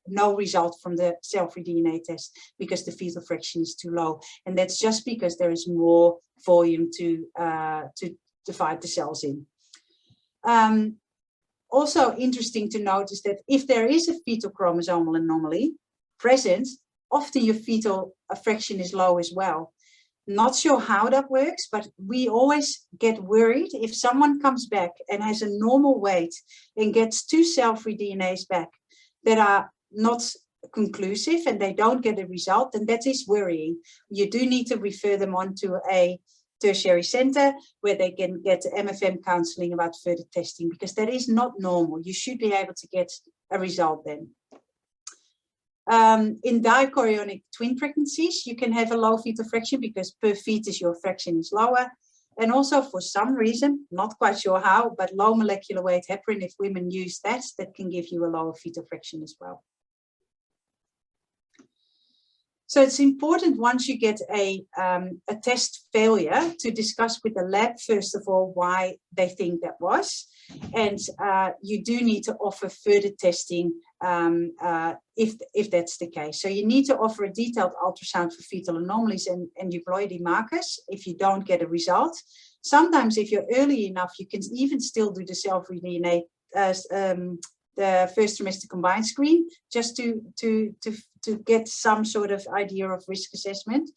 no result from the cell-free DNA test because the fetal fraction is too low. And that's just because there is more volume to divide the cells in. Also interesting to note is that if there is a fetal chromosomal anomaly present, often your fetal fraction is low as well. Not sure how that works, but we always get worried if someone comes back and has a normal weight and gets 2 cell-free DNAs back that are not conclusive and they don't get a result, then that is worrying. You do need to refer them on to a tertiary center where they can get MFM counseling about further testing because that is not normal. You should be able to get a result then. In dichorionic twin pregnancies, you can have a low fetal fraction because per fetus your fraction is lower. And also for some reason, not quite sure how, but low molecular weight heparin, if women use that, that can give you a lower fetal fraction as well. So it's important once you get a test failure to discuss with the lab, first of all, why they think that was. And you do need to offer further testing if that's the case. So you need to offer a detailed ultrasound for fetal anomalies and euploidy markers if you don't get a result. Sometimes if you're early enough, you can even still do the cell-free DNA the first trimester combined screen just to get some sort of idea of risk assessment.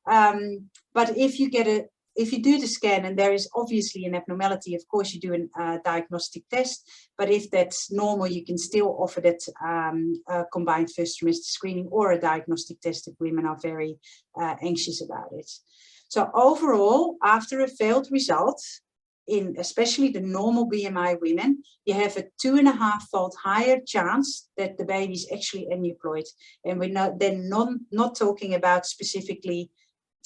But if you do the scan and there is obviously an abnormality, of course you do a diagnostic test, but if that's normal, you can still offer that combined first trimester screening or a diagnostic test if women are very anxious about it. So overall, after a failed result, in especially the normal BMI women, you have a 2.5-fold higher chance that the baby is actually aneuploid. And we're not talking about specifically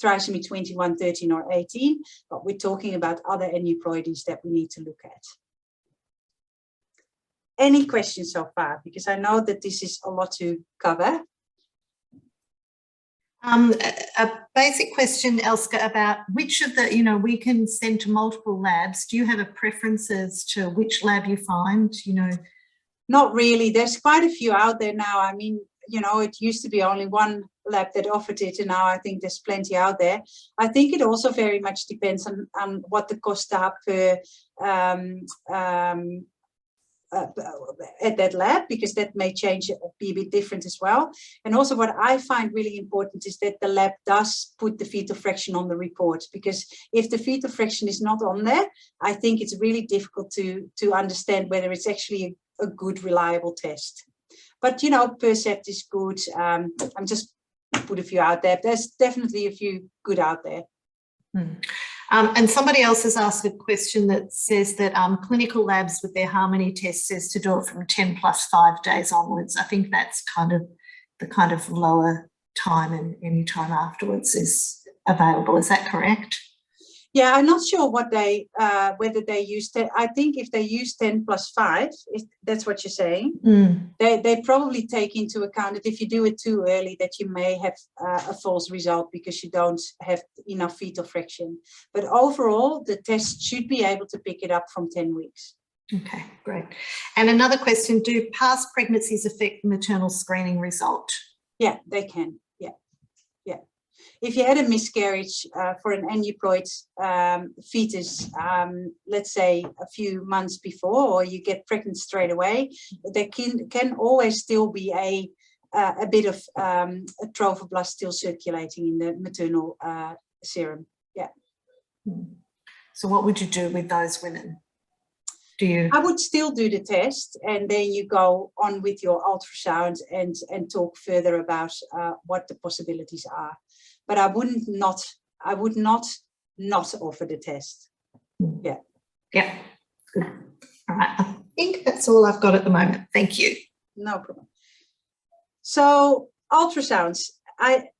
trisomy 21, 13 or 18, but we're talking about other aneuploidies that we need to look at. Any questions so far? Because I know that this is a lot to cover. A basic question, Elske, about which of the, we can send to multiple labs. Do you have a preference as to which lab you find, Not really. There's quite a few out there now. I mean, it used to be only one lab that offered it, and now I think there's plenty out there. I think it also very much depends on what the costs are per at that lab, because that may be a bit different as well. And also what I find really important is that the lab does put the fetal fraction on the report, because if the fetal fraction is not on there, I think it's really difficult to understand whether it's actually a good, reliable test. But, Percept is good. I'm just put a few out there. There's definitely a few good out there. And somebody else has asked a question that says that clinical labs with their Harmony test says to do it from 10 plus 5 days onwards. I think that's the kind of lower time, and any time afterwards is available. Is that correct? Yeah, I'm not sure what they whether they use 10. I think if they use 10 plus 5, if that's what you're saying, they probably take into account that if you do it too early, that you may have a false result because you don't have enough fetal fraction. But overall, the test should be able to pick it up from 10 weeks. Okay, great. And another question, do past pregnancies affect maternal screening result? Yeah, they can. Yeah. If you had a miscarriage for an aneuploid fetus, let's say a few months before, or you get pregnant straight away, there can always still be a bit of a trophoblast still circulating in the maternal serum. Yeah. So what would you do with those women? I would still do the test, and then you go on with your ultrasound and talk further about what the possibilities are. But I would not offer the test. Yeah. Yeah. Good. All right. I think that's all I've got at the moment. Thank you. No problem. So ultrasounds, I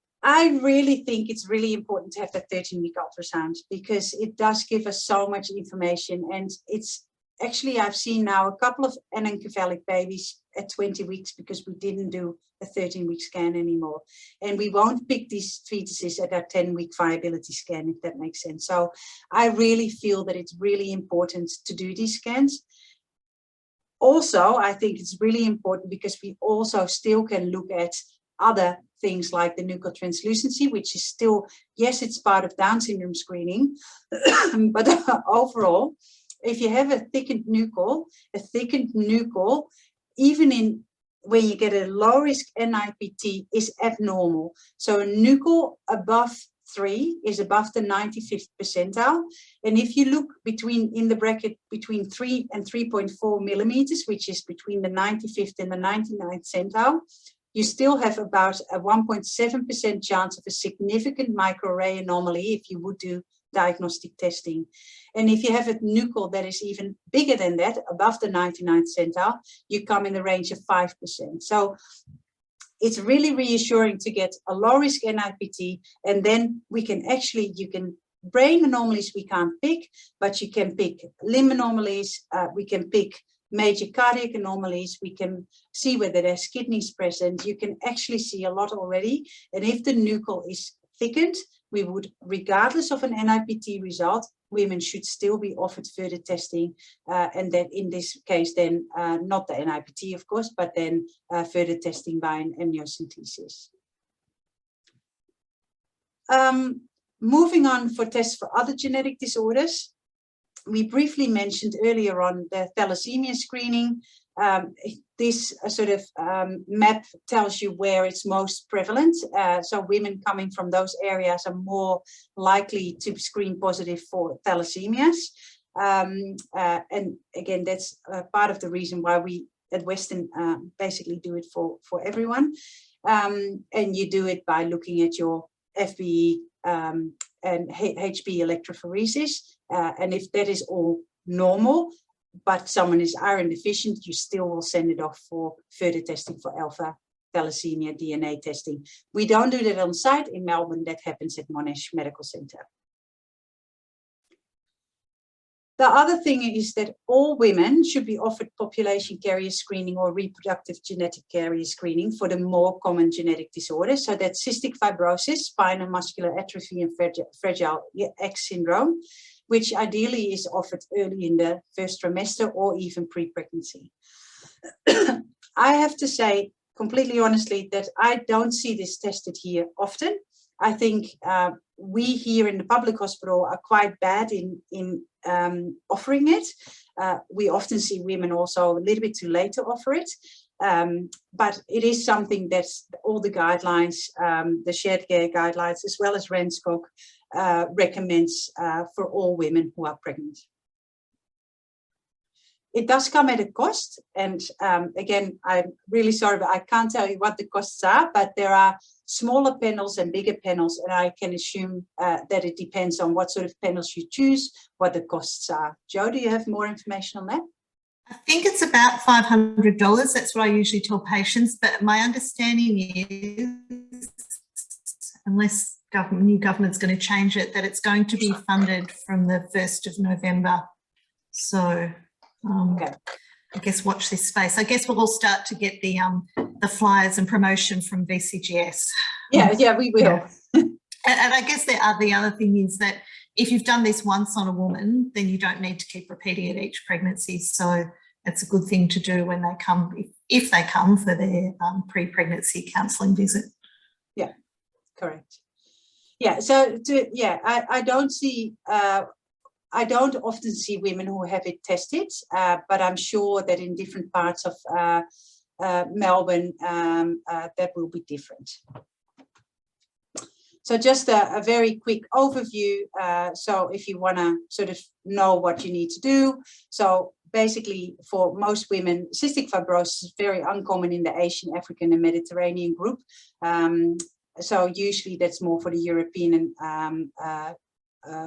really think it's really important to have that 13-week ultrasound because it does give us so much information, and it's actually, I've seen now a couple of anencephalic babies at 20 weeks because we didn't do a 13-week scan anymore. And we won't pick these fetuses at our 10-week viability scan, if that makes sense. So I really feel that it's really important to do these scans. Also, I think it's really important because we also still can look at other things like the nuchal translucency, which is still, yes, it's part of Down syndrome screening, but overall, if you have a thickened nuchal, even when you get a low risk NIPT, is abnormal. So a nuchal above 3 is above the 95th percentile. And if you look in the bracket between 3 and 3.4 millimeters, which is between the 95th and the 99th centile, you still have about a 1.7% chance of a significant microarray anomaly if you would do diagnostic testing. And if you have a nuchal that is even bigger than that, above the 99th centile, you come in the range of 5%. So it's really reassuring to get a low risk NIPT, and then we can actually, brain anomalies we can't pick, but you can pick limb anomalies, we can pick major cardiac anomalies, we can see whether there's kidneys present, you can actually see a lot already. And if the nuchal is thickened, we would, regardless of an NIPT result, women should still be offered further testing, and then in this case then not the NIPT of course, but then further testing by an amniocentesis. Moving on for tests for other genetic disorders, we briefly mentioned earlier on the thalassemia screening. This sort of map tells you where it's most prevalent. So women coming from those areas are more likely to screen positive for thalassemias. And again, that's part of the reason why we at Western basically do it for everyone. And you do it by looking at your FBE and HB electrophoresis. And if that is all normal, but someone is iron deficient, you still will send it off for further testing for alpha thalassemia DNA testing. We don't do that on site in Melbourne, that happens at Monash Medical Centre. The other thing is that all women should be offered population carrier screening or reproductive genetic carrier screening for the more common genetic disorders. So that's cystic fibrosis, spinal muscular atrophy, and fragile X syndrome, which ideally is offered early in the first trimester or even pre-pregnancy. I have to say, completely honestly, that I don't see this tested here often. I think we here in the public hospital are quite bad in offering it. We often see women also a little bit too late to offer it. But it is something that all the guidelines, the shared care guidelines, as well as RANSCOG, recommends for all women who are pregnant. It does come at a cost, and again, I'm really sorry, but I can't tell you what the costs are, but there are smaller panels and bigger panels, and I can assume that it depends on what sort of panels you choose, what the costs are. Jo, do you have more information on that? I think it's about $500. That's what I usually tell patients, but my understanding is, unless new government's going to change it, that it's going to be funded from the 1st of November. So Okay. I guess watch this space. I guess we'll all start to get the flyers and promotion from VCGS. Yeah, we will. Yeah. And I guess the other thing is that if you've done this once on a woman, then you don't need to keep repeating it each pregnancy. So it's a good thing to do when they come, if they come for their pre-pregnancy counselling visit. Yeah, correct. Yeah, so I don't see. I don't often see women who have it tested, but I'm sure that in different parts of Melbourne, that will be different. So just a very quick overview. So if you want to sort of know what you need to do. So basically for most women, cystic fibrosis is very uncommon in the Asian, African and Mediterranean group. So usually that's more for the European and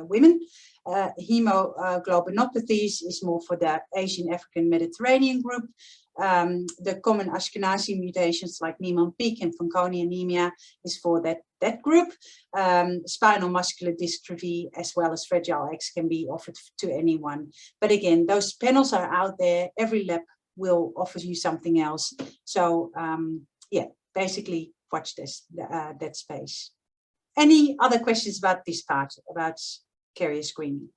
women. Hemoglobinopathies is more for the Asian, African, Mediterranean group. The common Ashkenazi mutations like Niemann-Pick and Fanconi anemia is for that group. Spinal muscular dystrophy as well as fragile X can be offered to anyone. But again, those panels are out there. Every lab will offer you something else. So yeah, basically watch this that space. Any other questions about this part, about carrier screening?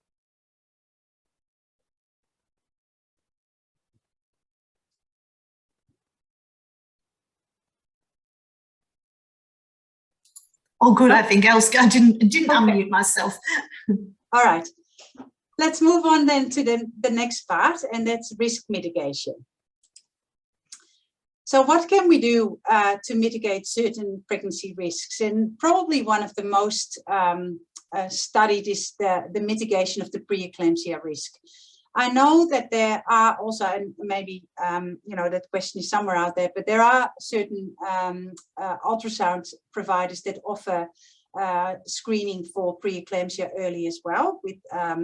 Oh, good. I think I didn't okay. Unmute myself. All right. Let's move on then to the next part, and that's risk mitigation. So what can we do to mitigate certain pregnancy risks? And probably one of the most studied is the mitigation of the preeclampsia risk. I know that there are also, and maybe you know, that question is somewhere out there, but there are certain ultrasound providers that offer screening for preeclampsia early as well, with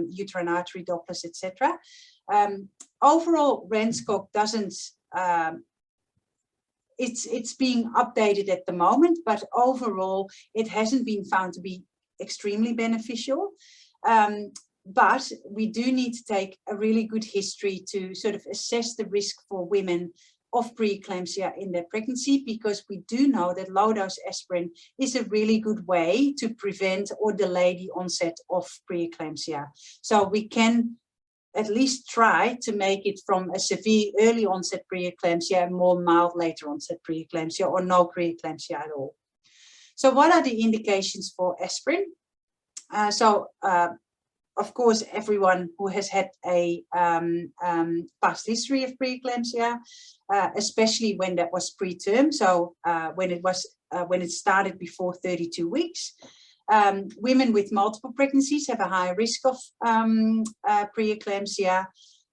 uterine artery Dopplers, etc. Overall, RANSCOG doesn't. It's being updated at the moment, but overall, it hasn't been found to be extremely beneficial. But we do need to take a really good history to sort of assess the risk for women of preeclampsia in their pregnancy, because we do know that low-dose aspirin is a really good way to prevent or delay the onset of preeclampsia. So we can at least try to make it from a severe early onset preeclampsia and more mild later onset preeclampsia, or no preeclampsia at all. So what are the indications for aspirin? Of course, everyone who has had a past history of preeclampsia, especially when that was preterm, so when it started before 32 weeks. Women with multiple pregnancies have a higher risk of preeclampsia.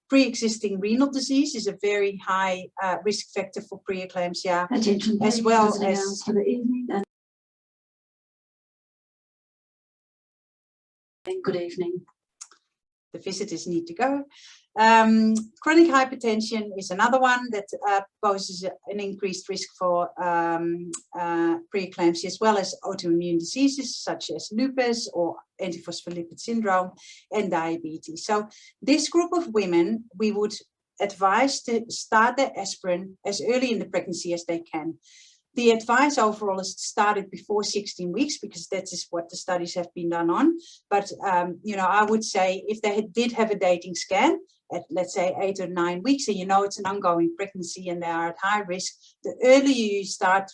Pre-existing renal disease is a very high risk factor for preeclampsia. Attention, as well as for the evening. And good evening. The visitors need to go. Chronic hypertension is another one that poses an increased risk for preeclampsia, as well as autoimmune diseases such as lupus or antiphospholipid syndrome and diabetes. So this group of women, we would advise to start their aspirin as early in the pregnancy as they can. The advice overall is to start it before 16 weeks, because that is what the studies have been done on. But, you know, I would say if they did have a dating scan at, let's say, 8 or 9 weeks, and you know it's an ongoing pregnancy and they are at high risk, the earlier you start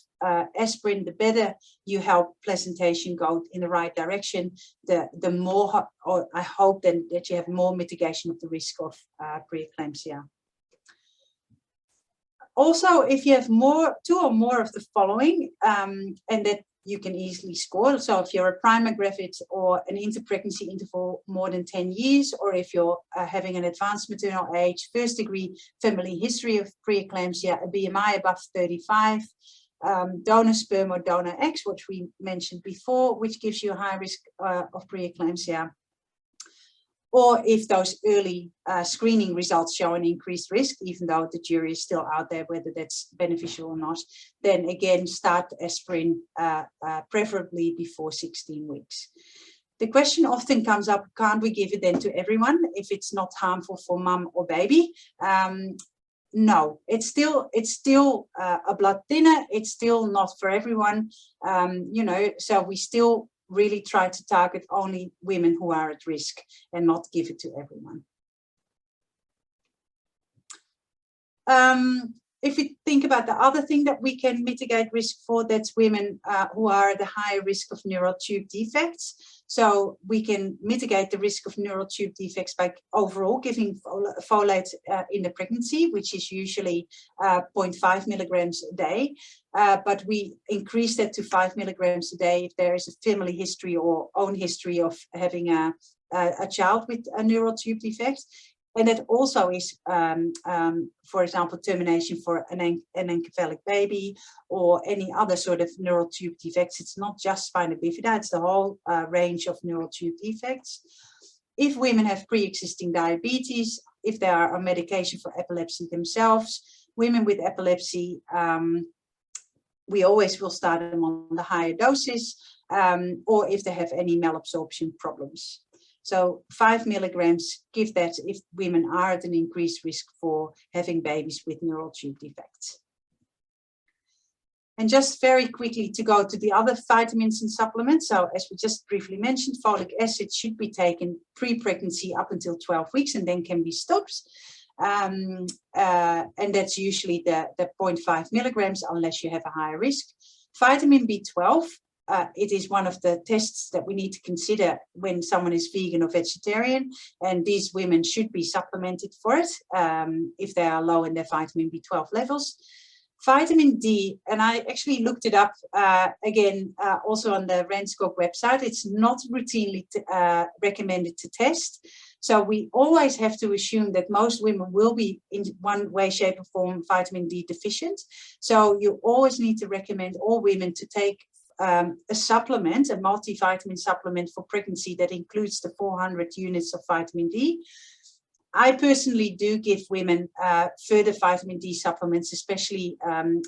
aspirin, the better you help placentation go in the right direction, the more, or I hope then that you have more mitigation of the risk of preeclampsia. Also, if you have two or more of the following, and that you can easily score. So if you're a primogravid or an interpregnancy interval more than 10 years, or if you're having an advanced maternal age, first degree family history of preeclampsia, a BMI above 35, donor sperm or donor eggs, which we mentioned before, which gives you a high risk of preeclampsia. or if those early screening results show an increased risk, even though the jury is still out there whether that's beneficial or not, then again start aspirin preferably before 16 weeks. The question often comes up, can't we give it then to everyone if it's not harmful for mum or baby? No, it's still a blood thinner. It's still not for everyone, so we still really try to target only women who are at risk and not give it to everyone. If we think about the other thing that we can mitigate risk for, that's women who are at a higher risk of neural tube defects. So we can mitigate the risk of neural tube defects by overall giving folate in the pregnancy, which is usually 0.5 milligrams a day. But we increase that to 5 milligrams a day if there is a family history or own history of having a child with a neural tube defect. And that also is, for example, termination for an encephalic baby or any other sort of neural tube defects. It's not just spina bifida, it's the whole range of neural tube defects. If women have pre-existing diabetes, if they are on medication for epilepsy themselves, women with epilepsy, we always will start them on the higher doses, or if they have any malabsorption problems. So 5 milligrams, give that if women are at an increased risk for having babies with neural tube defects. And just very quickly to go to the other vitamins and supplements. So as we just briefly mentioned, folic acid should be taken pre-pregnancy up until 12 weeks and then can be stopped. And that's usually the 0.5 milligrams unless you have a higher risk. Vitamin B12. It is one of the tests that we need to consider when someone is vegan or vegetarian, and these women should be supplemented for it if they are low in their vitamin B12 levels. Vitamin D, and I actually looked it up again, also on the Randscope website. It's not routinely recommended to test. So we always have to assume that most women will be in one way, shape or form vitamin D deficient. So you always need to recommend all women to take a supplement, a multivitamin supplement for pregnancy that includes the 400 units of vitamin D. I personally do give women further vitamin D supplements, especially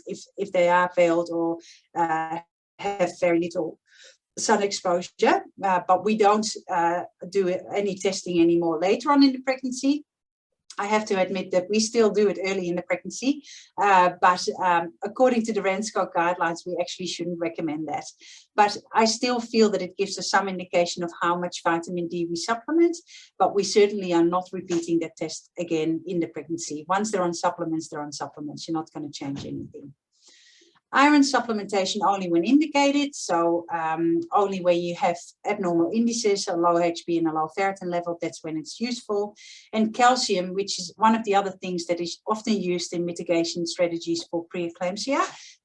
if they are veiled or have very little sun exposure, but we don't do any testing anymore later on in the pregnancy. I have to admit that we still do it early in the pregnancy, but according to the Randscope guidelines, we actually shouldn't recommend that. But I still feel that it gives us some indication of how much vitamin D we supplement, but we certainly are not repeating that test again in the pregnancy. Once they're on supplements, they're on supplements. You're not going to change anything. Iron supplementation only when indicated, so only when you have abnormal indices, a low HB and a low ferritin level, that's when it's useful. And calcium, which is one of the other things that is often used in mitigation strategies for preeclampsia,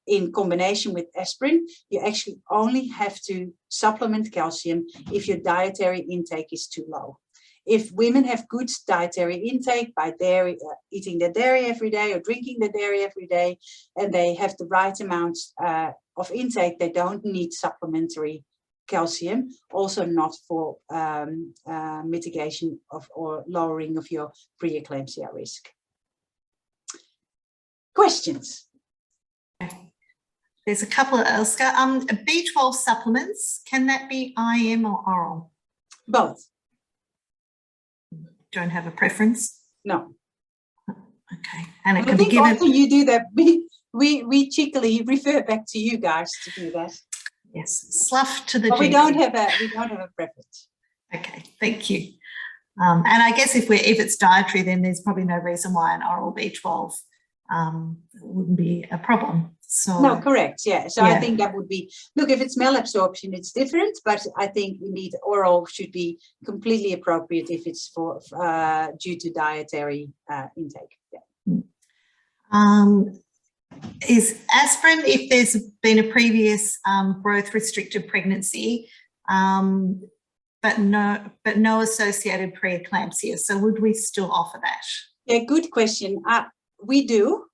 in combination with aspirin, you actually only have to supplement calcium if your dietary intake is too low. If women have good dietary intake by dairy, eating their dairy every day or drinking their dairy every day, and they have the right amount of intake, they don't need supplementary calcium, also not for mitigation of or lowering of your preeclampsia risk. Questions? There's a couple of Oscar. B12 supplements, can that be IM or oral? Both. Don't have a preference? No. Okay. And it I can be think given. after you do that, we cheekily refer back to you guys to do that. Yes, slough to the But GP. we don't have a preference. Okay, thank you. And I guess if it's dietary, then there's probably no reason why an oral B12 wouldn't be a problem. So no, correct, yeah. So yeah. I think that would be, look, if it's malabsorption, it's different, but I think indeed oral should be completely appropriate if it's for due to dietary intake. Yeah. Is aspirin, if there's been a previous growth restricted pregnancy, but no associated preeclampsia, so would we still offer that? Yeah, good question. We do.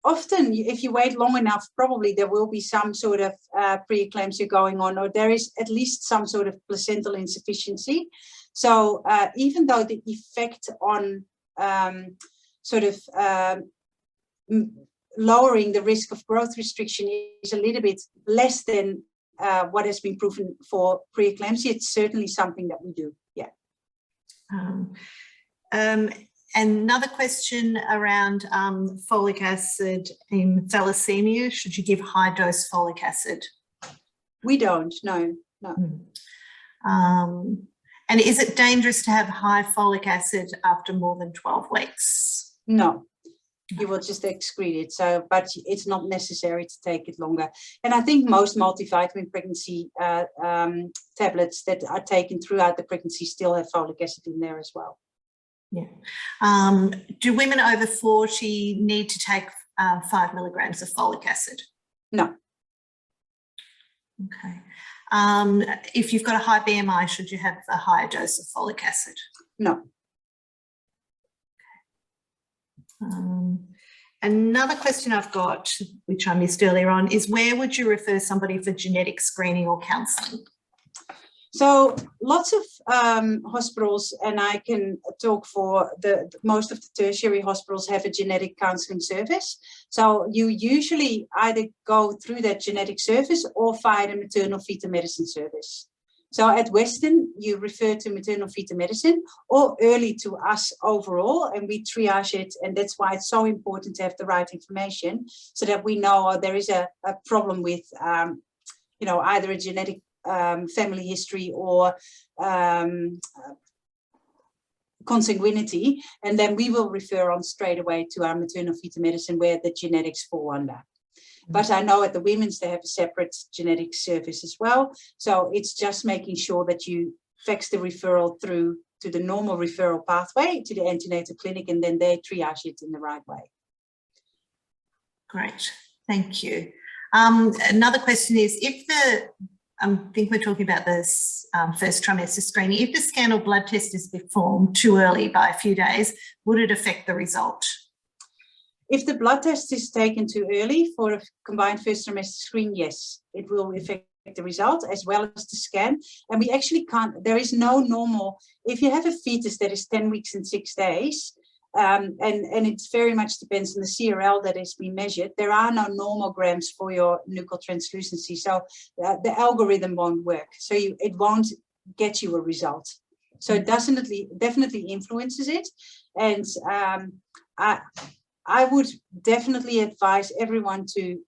Often, if you wait long enough, probably there will be some sort of preeclampsia going on, or there is at least some sort of placental insufficiency. So even though the effect on lowering the risk of growth restriction is a little bit less than what has been proven for preeclampsia, it's certainly something that we do. Yeah. Another question around folic acid in thalassemia. Should you give high dose folic acid? We don't, no. And is it dangerous to have high folic acid after more than 12 weeks? No, you will just excrete it. So, but it's not necessary to take it longer. And I think most multivitamin pregnancy tablets that are taken throughout the pregnancy still have folic acid in there as well. Yeah. Do women over 40 need to take 5 milligrams of folic acid? No. Okay. If you've got a high BMI, should you have a higher dose of folic acid? No. Another question I've got, which I missed earlier on, is where would you refer somebody for genetic screening or counselling? So lots of hospitals, and I can talk for most of the tertiary hospitals, have a genetic counselling service. So you usually either go through that genetic service or via the maternal fetal medicine service. So at Western, you refer to maternal fetal medicine or early to us overall, and we triage it. And that's why it's so important to have the right information so that we know there is a problem with, either a genetic family history or consanguinity, and then we will refer on straight away to our maternal fetal medicine where the genetics fall under. But I know at the women's they have a separate genetic service as well. So it's just making sure that you fax the referral through to the normal referral pathway to the antenatal clinic, and then they triage it in the right way. Great, thank you. Another question is, if I think we're talking about this first trimester screening, if the scan or blood test is performed too early by a few days, would it affect the result? If the blood test is taken too early for a combined first trimester screen, yes, it will affect the result as well as the scan. And we actually can't, there is no normal, if you have a fetus that is 10 weeks and 6 days, and it very much depends on the CRL that has been measured, there are no normal grams for your nuchal translucency. So the algorithm won't work. So it won't get you a result. So it definitely influences it. And I would definitely advise everyone to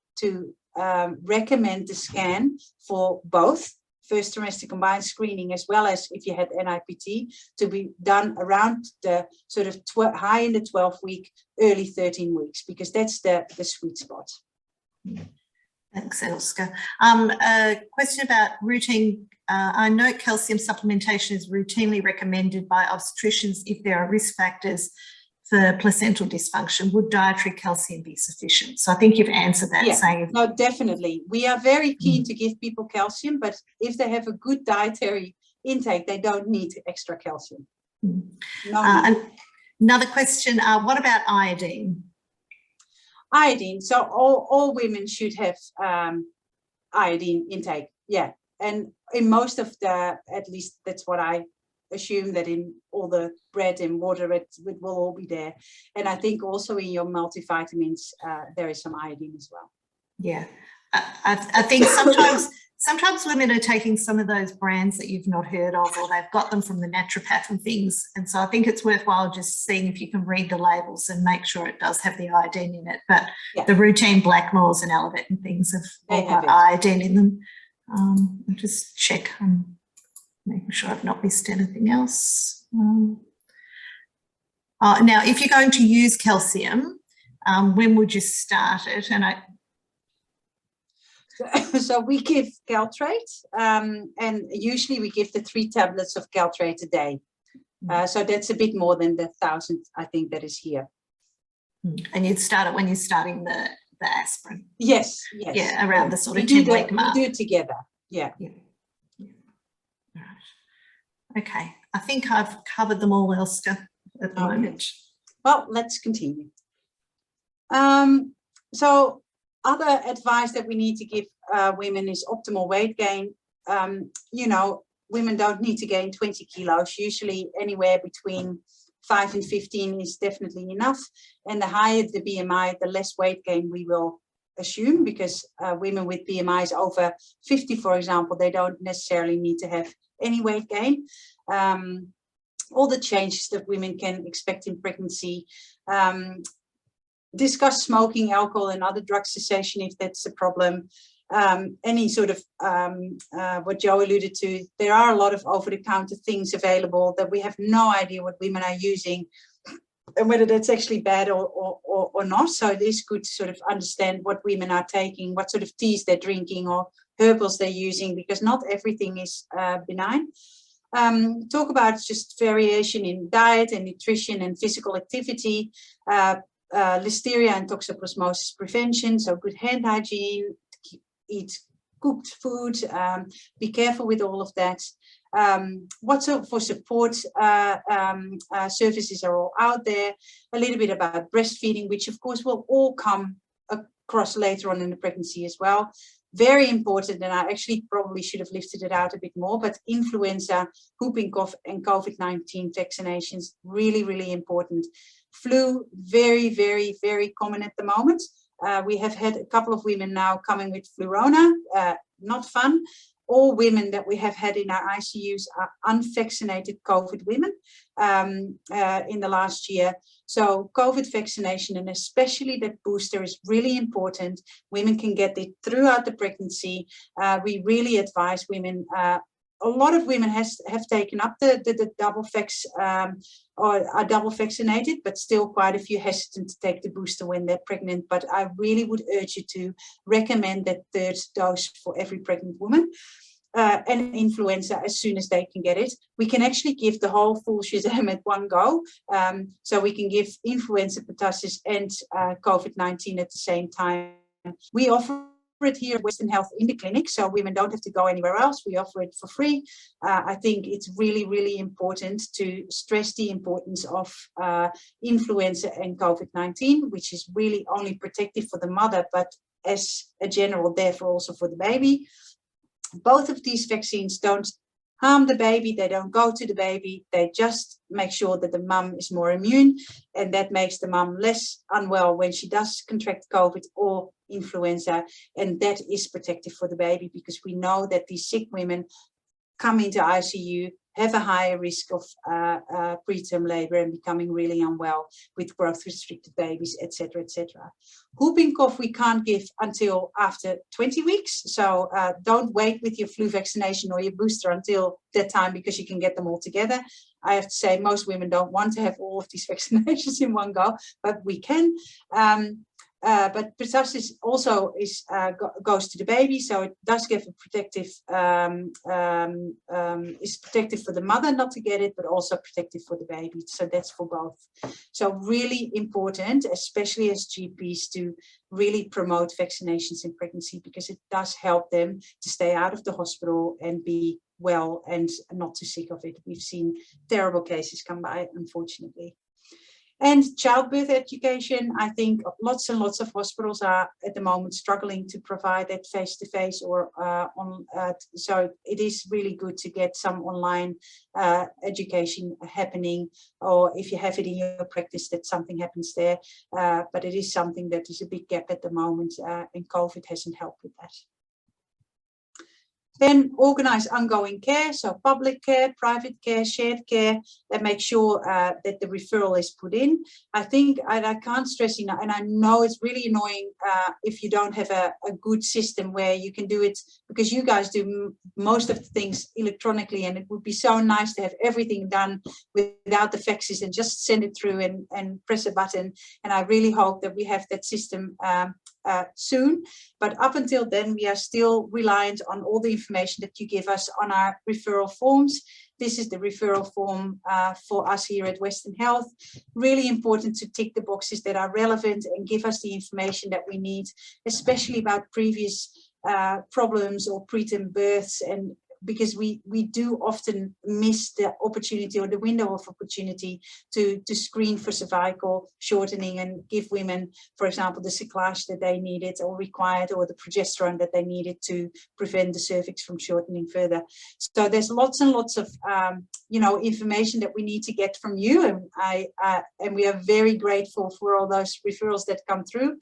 recommend the scan for both first trimester combined screening as well as if you had NIPT to be done around the sort of high in the 12-week, early 13 weeks, because that's the sweet spot. Thanks, Elska. A question about routine. I note calcium supplementation is routinely recommended by obstetricians if there are risk factors for placental dysfunction. Would dietary calcium be sufficient? So I think you've answered that. Yeah, saying no, definitely. We are very keen to give people calcium, but if they have a good dietary intake, they don't need extra calcium. No. Another question, what about iodine? Iodine, so all women should have iodine intake, yeah. And in most of at least that's what I assume, that in all the bread and water it will all be there. And I think also in your multivitamins there is some iodine as well. Yeah, I think sometimes women are taking some of those brands that you've not heard of, or they've got them from the naturopath and things, and so I think it's worthwhile just seeing if you can read the labels and make sure it does have the iodine in it. But yeah, the routine Blackmores and Elevate and things have all got iodine in them. I'll just check. Making sure I've not missed anything else. Now, if you're going to use calcium, when would you start it? And so we give Caltrate, and usually we give the 3 tablets of Caltrate a day. So that's a bit more than the 1,000, I think, that is here. And you'd start it when you're starting the aspirin? Yes, yes. Yeah, around the sort of 10-week mark. We do it together, yeah. Okay, I think I've covered them all, Elska, at the moment. Well, let's continue. So other advice that we need to give women is optimal weight gain. women don't need to gain 20 kilos. Usually anywhere between 5 and 15 is definitely enough. And the higher the BMI, the less weight gain we will assume, because women with BMIs over 50, for example, they don't necessarily need to have any weight gain. All the changes that women can expect in pregnancy. Discuss smoking, alcohol, and other drug cessation if that's a problem. Any sort of what Joe alluded to, there are a lot of over-the-counter things available that we have no idea what women are using and whether that's actually bad or not. So it is good to sort of understand what women are taking, what sort of teas they're drinking or herbals they're using, because not everything is benign. Talk about just variation in diet and nutrition and physical activity, listeria and toxoplasmosis prevention, so good hand hygiene, eat cooked food, be careful with all of that. What for support services are all out there, a little bit about breastfeeding, which of course will all come across later on in the pregnancy as well. Very important, and I actually probably should have lifted it out a bit more, but influenza, whooping cough, and COVID-19 vaccinations, really, really important. Flu, very, very, very common at the moment. We have had a couple of women now coming with flurona, not fun. All women that we have had in our ICUs are unvaccinated COVID women in the last year. So COVID vaccination, and especially that booster, is really important. Women can get it throughout the pregnancy. We really advise women. A lot of women have taken up the double vax or are double vaccinated, but still quite a few hesitant to take the booster when they're pregnant. But I really would urge you to recommend that third dose for every pregnant woman. And influenza as soon as they can get it. We can actually give the whole full shazam at one go. So we can give influenza, pertussis, and COVID-19 at the same time. We offer it here at Western Health in the clinic, so women don't have to go anywhere else. We offer it for free. I think it's really, really important to stress the importance of influenza and COVID-19, which is really only protective for the mother, but as a general, therefore also for the baby. Both of these vaccines don't harm the baby, they don't go to the baby, they just make sure that the mum is more immune, and that makes the mum less unwell when she does contract COVID or influenza, and that is protective for the baby, because we know that these sick women come into ICU, have a higher risk of preterm labor and becoming really unwell with growth restricted babies, etc., etc. Whooping cough we can't give until after 20 weeks. So don't wait with your flu vaccination or your booster until that time, because you can get them all together. I have to say most women don't want to have all of these vaccinations in one go, but we can. But pertussis also goes to the baby, so it does give a protective, is protective for the mother not to get it, but also protective for the baby. So that's for both. So really important, especially as GPs, to really promote vaccinations in pregnancy, because it does help them to stay out of the hospital and be well and not too sick of it. We've seen terrible cases come by, unfortunately. And childbirth education, I think lots and lots of hospitals are at the moment struggling to provide that face-to-face or so it is really good to get some online education happening, or if you have it in your practice that something happens there. But it is something that is a big gap at the moment, and COVID hasn't helped with that. Then organize ongoing care, so public care, private care, shared care, and make sure that the referral is put in. I think, and I can't stress enough, and I know it's really annoying if you don't have a good system where you can do it, because you guys do most of the things electronically, and it would be so nice to have everything done without the faxes and just send it through and press a button. And I really hope that we have that system soon, but up until then we are still reliant on all the information that you give us on our referral forms. This is the referral form for us here at Western Health. Really important to tick the boxes that are relevant and give us the information that we need, especially about previous problems or preterm births, and because we do often miss the opportunity or the window of opportunity to screen for cervical shortening and give women, for example, the cyclage that they needed or required, or the progesterone that they needed to prevent the cervix from shortening further. So there's lots and lots of information that we need to get from you, and we are very grateful for all those referrals that come through.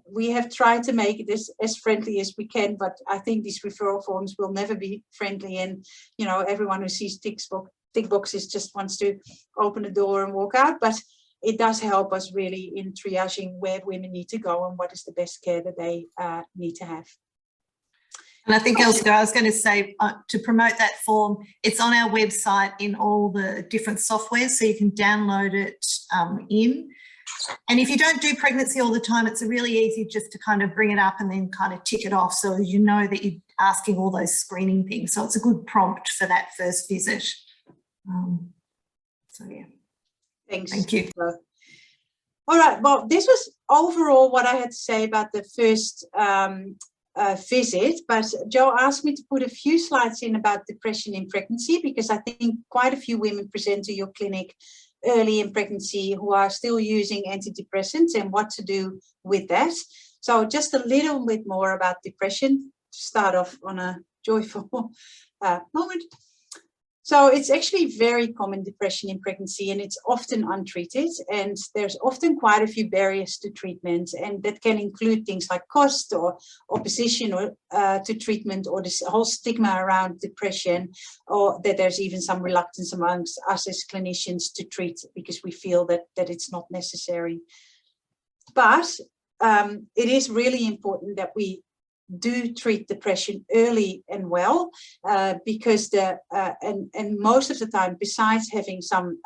We have tried to make it as friendly as we can, but I think these referral forms will never be friendly. And, everyone who sees tick boxes just wants to open the door and walk out. But it does help us really in triaging where women need to go and what is the best care that they need to have. And I think, Elska, I was going to say, to promote that form, it's on our website in all the different softwares, so you can download it in. And if you don't do pregnancy all the time, it's really easy just to kind of bring it up and then kind of tick it off, so you know that you're asking all those screening things. So it's a good prompt for that first visit. So, yeah. Thanks. Thank you. All right. Well, this was overall what I had to say about the first visit, but Joe asked me to put a few slides in about depression in pregnancy, because I think quite a few women present to your clinic early in pregnancy who are still using antidepressants and what to do with that. So just a little bit more about depression to start off on a joyful moment. So it's actually very common, depression in pregnancy, and it's often untreated, and there's often quite a few barriers to treatment, and that can include things like cost or opposition or to treatment, or this whole stigma around depression, or that there's even some reluctance amongst us as clinicians to treat because we feel that it's not necessary. But it is really important that we do treat depression early and well, because and most of the time, besides having some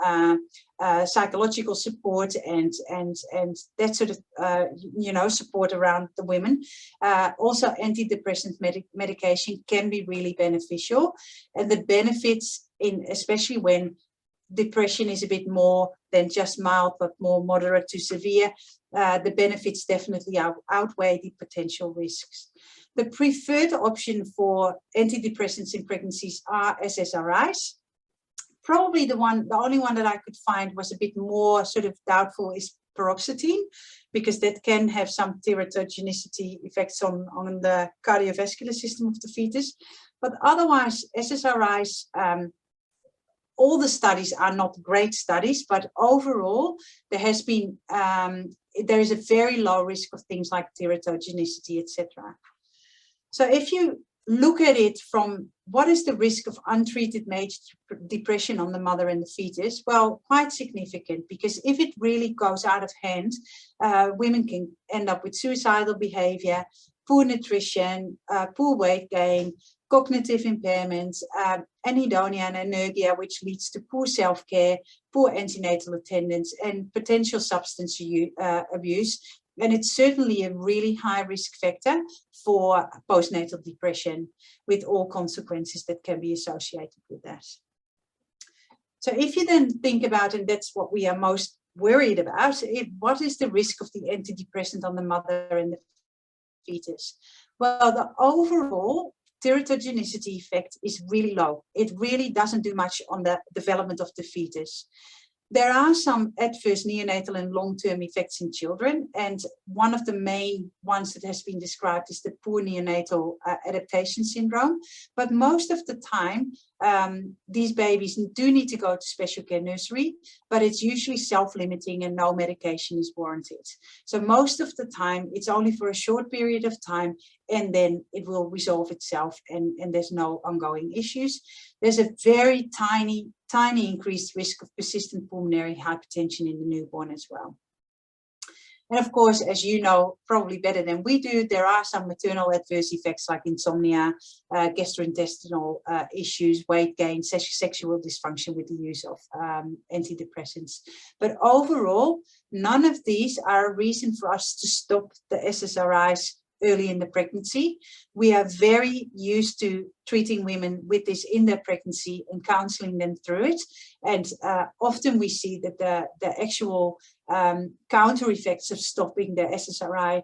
psychological support and that sort of support around the women, also antidepressant medication can be really beneficial, and the benefits especially when depression is a bit more than just mild but more moderate to severe, the benefits definitely outweigh the potential risks. The preferred option for antidepressants in pregnancies are SSRIs. Probably the only one that I could find was a bit more sort of doubtful is paroxetine, because that can have some teratogenicity effects on the cardiovascular system of the fetus. But otherwise, SSRIs, all the studies are not great studies, but overall there has been there is a very low risk of things like teratogenicity, etc. So if you look at it from what is the risk of untreated major depression on the mother and the fetus, well, quite significant, because if it really goes out of hand, women can end up with suicidal behavior, poor nutrition, poor weight gain, cognitive impairments, anhedonia and anergia, which leads to poor self-care, poor antenatal attendance, and potential substance abuse. And it's certainly a really high risk factor for postnatal depression, with all consequences that can be associated with that. So if you then think about, and that's what we are most worried about, what is the risk of the antidepressant on the mother and the fetus? Well, the overall teratogenicity effect is really low. It really doesn't do much on the development of the fetus. There are some adverse neonatal and long-term effects in children, and one of the main ones that has been described is the poor neonatal adaptation syndrome. But most of the time, these babies do need to go to special care nursery, but it's usually self-limiting and no medication is warranted. So most of the time, it's only for a short period of time, and then it will resolve itself, and there's no ongoing issues. There's a very tiny increased risk of persistent pulmonary hypertension in the newborn as well. And of course, as you know, probably better than we do, there are some maternal adverse effects like insomnia, gastrointestinal issues, weight gain, sexual dysfunction with the use of antidepressants. But overall, none of these are a reason for us to stop the SSRIs early in the pregnancy. We are very used to treating women with this in their pregnancy and counseling them through it. And often we see that the actual counter effects of stopping the SSRI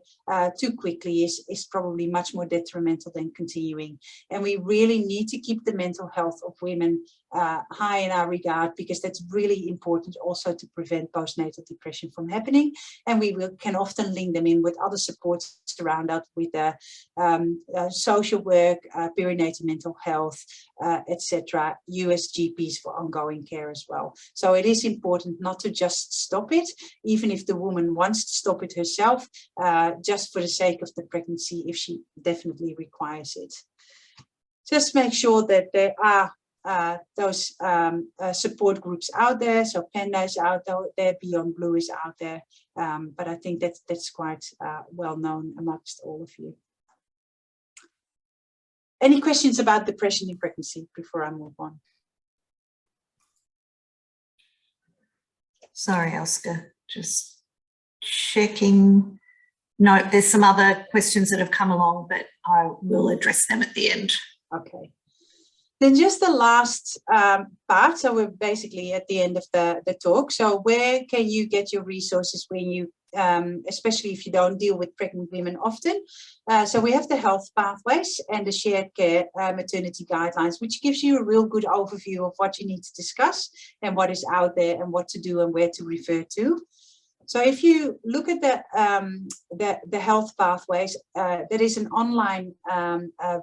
too quickly is probably much more detrimental than continuing. And we really need to keep the mental health of women high in our regard, because that's really important also to prevent postnatal depression from happening. And we can often link them in with other supports around that, with social work, perinatal mental health, etc., US GPs for ongoing care as well. So it is important not to just stop it, even if the woman wants to stop it herself, just for the sake of the pregnancy, if she definitely requires it. Just make sure that there are those support groups out there. So Panda is out there, Beyond Blue is out there, but I think that's quite well known amongst all of you. Any questions about depression in pregnancy before I move on? Sorry, Elske, just checking. No, there's some other questions that have come along, but I will address them at the end. Okay. Then just the last part, so we're basically at the end of the talk. So where can you get your resources when you, especially if you don't deal with pregnant women often? So we have the health pathways and the shared care maternity guidelines, which gives you a real good overview of what you need to discuss and what is out there and what to do and where to refer to. So if you look at the health pathways, there is an online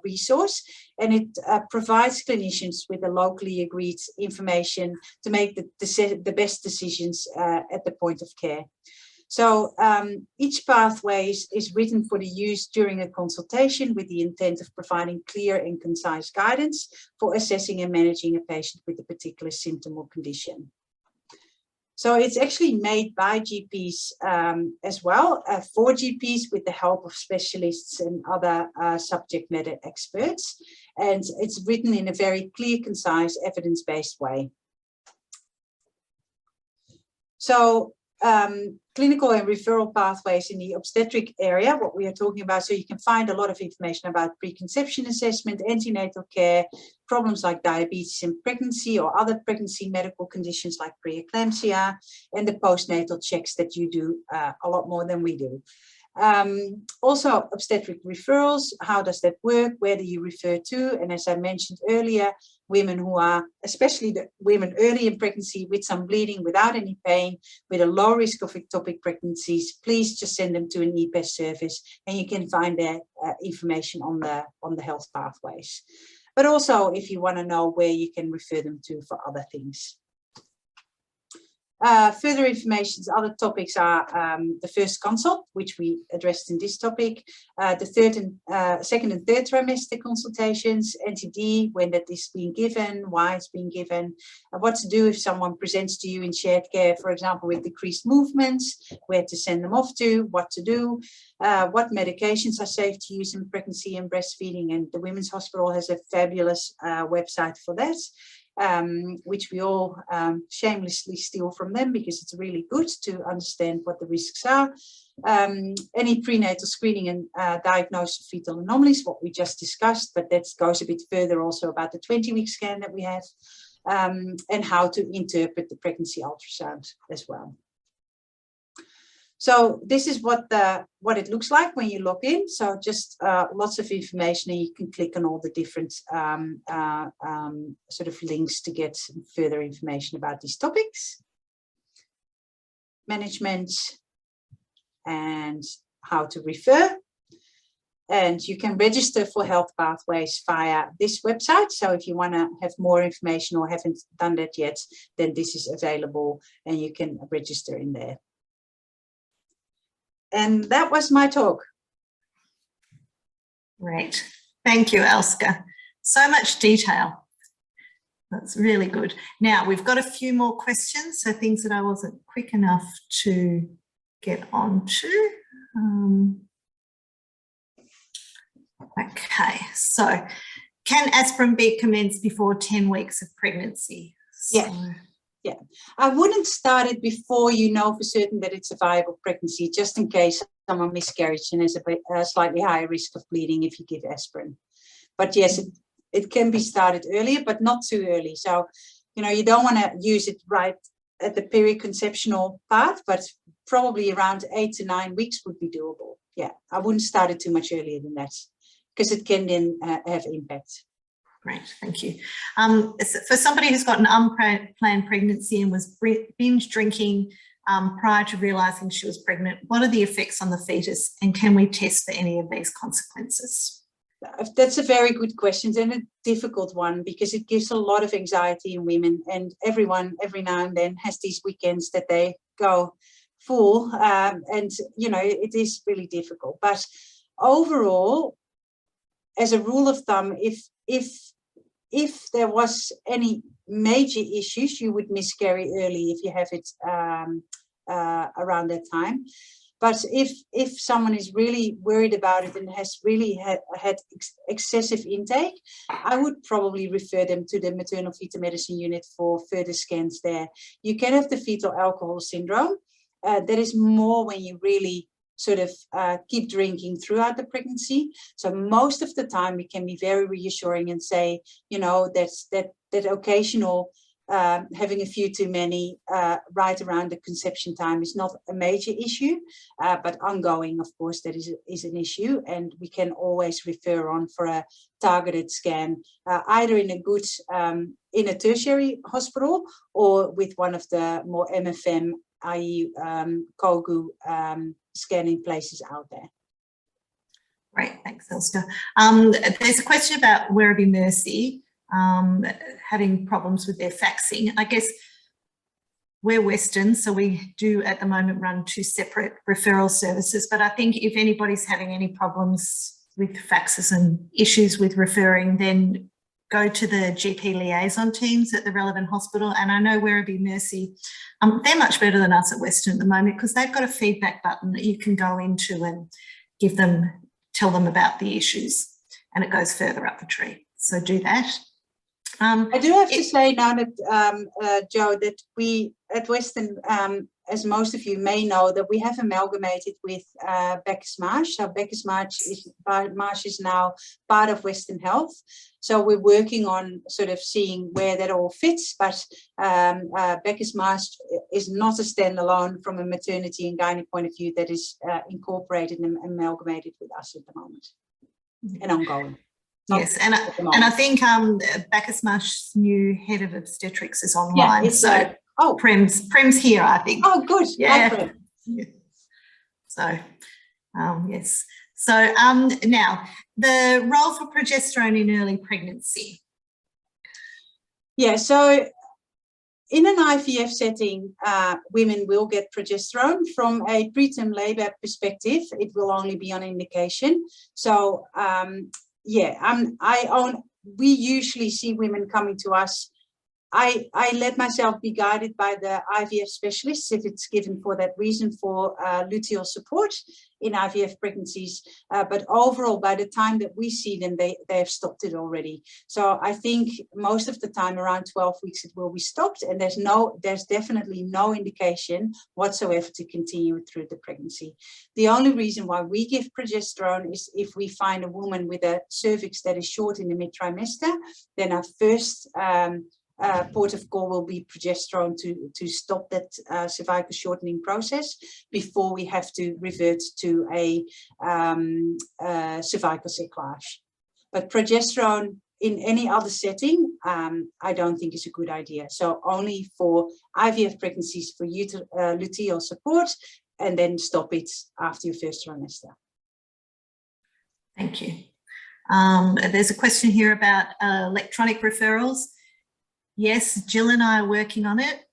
resource, and it provides clinicians with the locally agreed information to make the best decisions at the point of care. So each pathway is written for the use during a consultation with the intent of providing clear and concise guidance for assessing and managing a patient with a particular symptom or condition. So it's actually made by GPs as well, for GPs with the help of specialists and other subject matter experts. And it's written in a very clear, concise, evidence-based way. So clinical and referral pathways in the obstetric area, what we are talking about. So you can find a lot of information about preconception assessment, antenatal care, problems like diabetes in pregnancy or other pregnancy medical conditions like preeclampsia, and the postnatal checks that you do a lot more than we do. Also obstetric referrals, how does that work? Where do you refer to? And as I mentioned earlier, women who are, especially the women early in pregnancy with some bleeding without any pain, with a low risk of ectopic pregnancies, please just send them to an EPAS service, and you can find their information on the health pathways. But also if you want to know where you can refer them to for other things. Further information, other topics are the first consult, which we addressed in this topic, the second and third trimester consultations, NTD, when that is being given, why it's being given, what to do if someone presents to you in shared care, for example, with decreased movements, where to send them off to, what to do, what medications are safe to use in pregnancy and breastfeeding, and the Women's Hospital has a fabulous website for that. Which we all shamelessly steal from them because it's really good to understand what the risks are. Any prenatal screening and diagnosis of fetal anomalies, what we just discussed, but that goes a bit further also about the 20-week scan that we have, and how to interpret the pregnancy ultrasound as well. So this is what it looks like when you log in. So just lots of information, and you can click on all the different sort of links to get further information about these topics. Management and how to refer. And you can register for health pathways via this website. So if you want to have more information or haven't done that yet, then this is available and you can register in there. And that was my talk. Great. Thank you, Elske. So much detail. That's really good. Now, we've got a few more questions, so things that I wasn't quick enough to get onto. Okay, so can aspirin be commenced before 10 weeks of pregnancy? Yeah, I wouldn't start it before you know for certain that it's a viable pregnancy, just in case someone miscarries and has a slightly higher risk of bleeding if you give aspirin. But yes, it can be started earlier, but not too early. So, you know, you don't want to use it right at the periconceptional part, but probably around 8 to 9 weeks would be doable. Yeah, I wouldn't start it too much earlier than that, because it can then have impact. Great, thank you. For somebody who's got an unplanned pregnancy and was binge drinking prior to realising she was pregnant, what are the effects on the fetus, and can we test for any of these consequences? That's a very good question, and a difficult one, because it gives a lot of anxiety in women, and everyone every now and then has these weekends that they go full, and you know, it is really difficult. But overall, as a rule of thumb, if there was any major issues, you would miscarry early if you have it around that time. But if someone is really worried about it and has really had excessive intake, I would probably refer them to the maternal fetal medicine unit for further scans there. You can have the fetal alcohol syndrome. That is more when you really sort of keep drinking throughout the pregnancy. So most of the time we can be very reassuring and say, you know, that occasional having a few too many right around the conception time is not a major issue, but ongoing, of course, that is an issue, and we can always refer on for a targeted scan, either in a good in a tertiary hospital or with one of the more MFM, i.e. COGU scanning places out there. Great, thanks, Elska. There's a question about Werribee Mercy having problems with their faxing. I guess we're Western, so we do at the moment run 2 separate referral services, but I think if anybody's having any problems with faxes and issues with referring, then go to the GP liaison teams at the relevant hospital. And I know Werribee Mercy, they're much better than us at Western at the moment, because they've got a feedback button that you can go into and tell them about the issues, and it goes further up the tree. So do that. I do have to say now that, Jo, that we at Western, as most of you may know, that we have amalgamated with Becker's Marsh. So Becker's Marsh is now part of Western Health. So we're working on sort of seeing where that all fits, but Becker's Marsh is not a standalone from a maternity and gynae point of view that is incorporated and amalgamated with us at the moment and ongoing. Yes, and I think Bacchus Marsh's new head of obstetrics is online. Yeah, so Prem's here, I think. Oh, good. Yeah. Yeah. So yes. So now the role for progesterone in early pregnancy. Yeah. So in an IVF setting, women will get progesterone. From a preterm labour perspective, it will only be on indication. So yeah, we usually see women coming to us. I let myself be guided by the IVF specialists if it's given for that reason, for luteal support in IVF pregnancies. But overall, by the time that we see them, they have stopped it already. So I think most of the time, around 12 weeks, it will be stopped, and there's definitely no indication whatsoever to continue it through the pregnancy. The only reason why we give progesterone is if we find a woman with a cervix that is short in the mid-trimester, then our first port of call will be progesterone to stop that cervical shortening process before we have to revert to a cervical cyclage. But progesterone in any other setting, I don't think is a good idea. So only for IVF pregnancies for luteal support, and then stop it after your first trimester. Thank you. There's a question here about electronic referrals. Yes, Jill and I are working on it.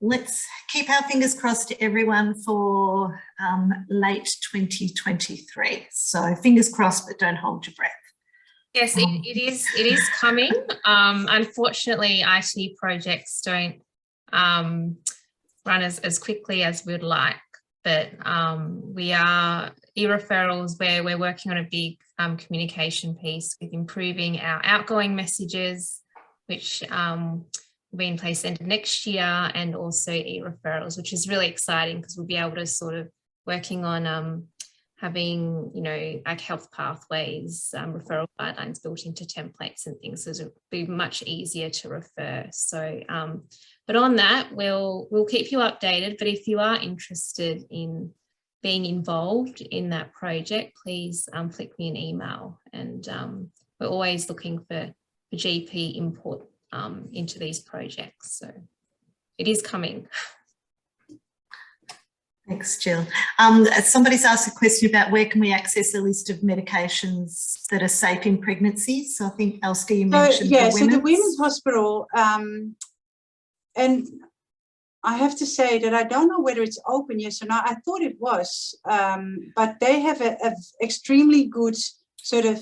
Let's keep our fingers crossed to everyone for late 2023. So fingers crossed, but don't hold your breath. Yes, it is coming. Unfortunately, IT projects don't run as quickly as we'd like, but we are e-referrals where we're working on a big communication piece with improving our outgoing messages, which will be in place end of next year, and also e-referrals, which is really exciting because we'll be able to sort of working on having, you know, like health pathways, referral guidelines built into templates and things, so it'll be much easier to refer. So, but But on that, we'll keep you updated. But if you are interested in being involved in that project, please flick me an email. And we're always looking for GP input into these projects. So it is coming. Thanks, Jill. Somebody's asked a question about where can we access a list of medications that are safe in pregnancy. So I think, Elske, you mentioned so the Women's Hospital, and I have to say that I don't know whether it's open, yes or no. I thought it was, but they have a extremely good sort of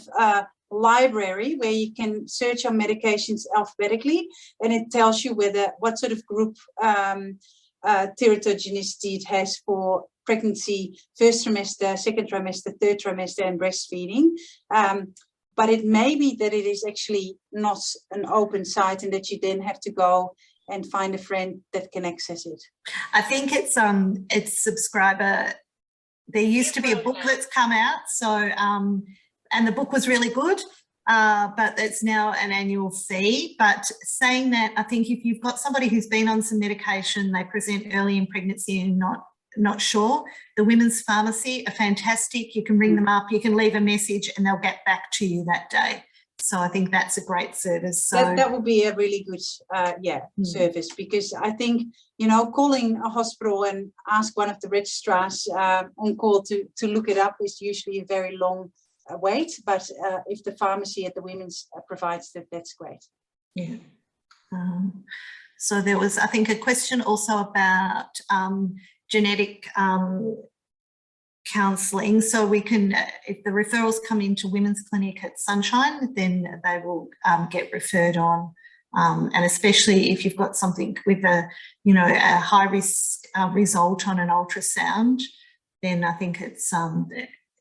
library where you can search on medications alphabetically, and it tells you what sort of group teratogenicity it has for pregnancy, first trimester, second trimester, third trimester, and breastfeeding. But it may be that it is actually not an open site and that you then have to go and find a friend that can access it. I think it's subscriber. There used to be a book that's come out, so and the book was really good, but it's now an annual fee. But saying that, I think if you've got somebody who's been on some medication, they present early in pregnancy and not sure, the women's pharmacy are fantastic. You can ring them up, you can leave a message, and they'll get back to you that day. So I think that's a great service. So that would be a really good service, because I think, you know, calling a hospital and ask one of the registrars on call to look it up is usually a very long wait. But if the pharmacy at the women's provides that, that's great. Yeah. So there was, I think, a question also about genetic counselling. So we can, if the referrals come into Women's Clinic at Sunshine, then they will get referred on. And especially if you've got something with a high risk result on an ultrasound, then I think it's,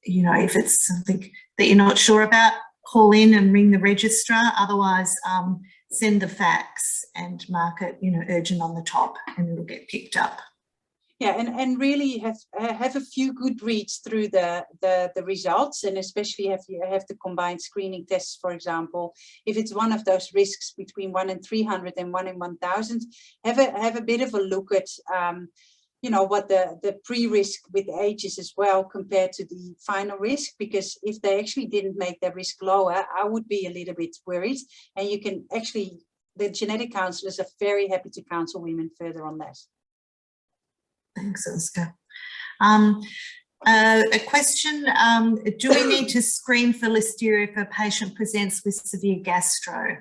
if it's something that you're not sure about, call in and ring the registrar. Otherwise, send the fax and mark it, urgent on the top, and it'll get picked up. Yeah, and really have a few good reads through the results, and especially if you have the combined screening tests, for example. If it's one of those risks between 1 in 300 and 1 in 1,000, have a bit of a look at what the pre-risk with age is as well compared to the final risk, because if they actually didn't make their risk lower, I would be a little bit worried. And you can actually, the genetic counsellors are very happy to counsel women further on that. Thanks, Elske. A question, do we need to screen for listeria if a patient presents with severe gastro?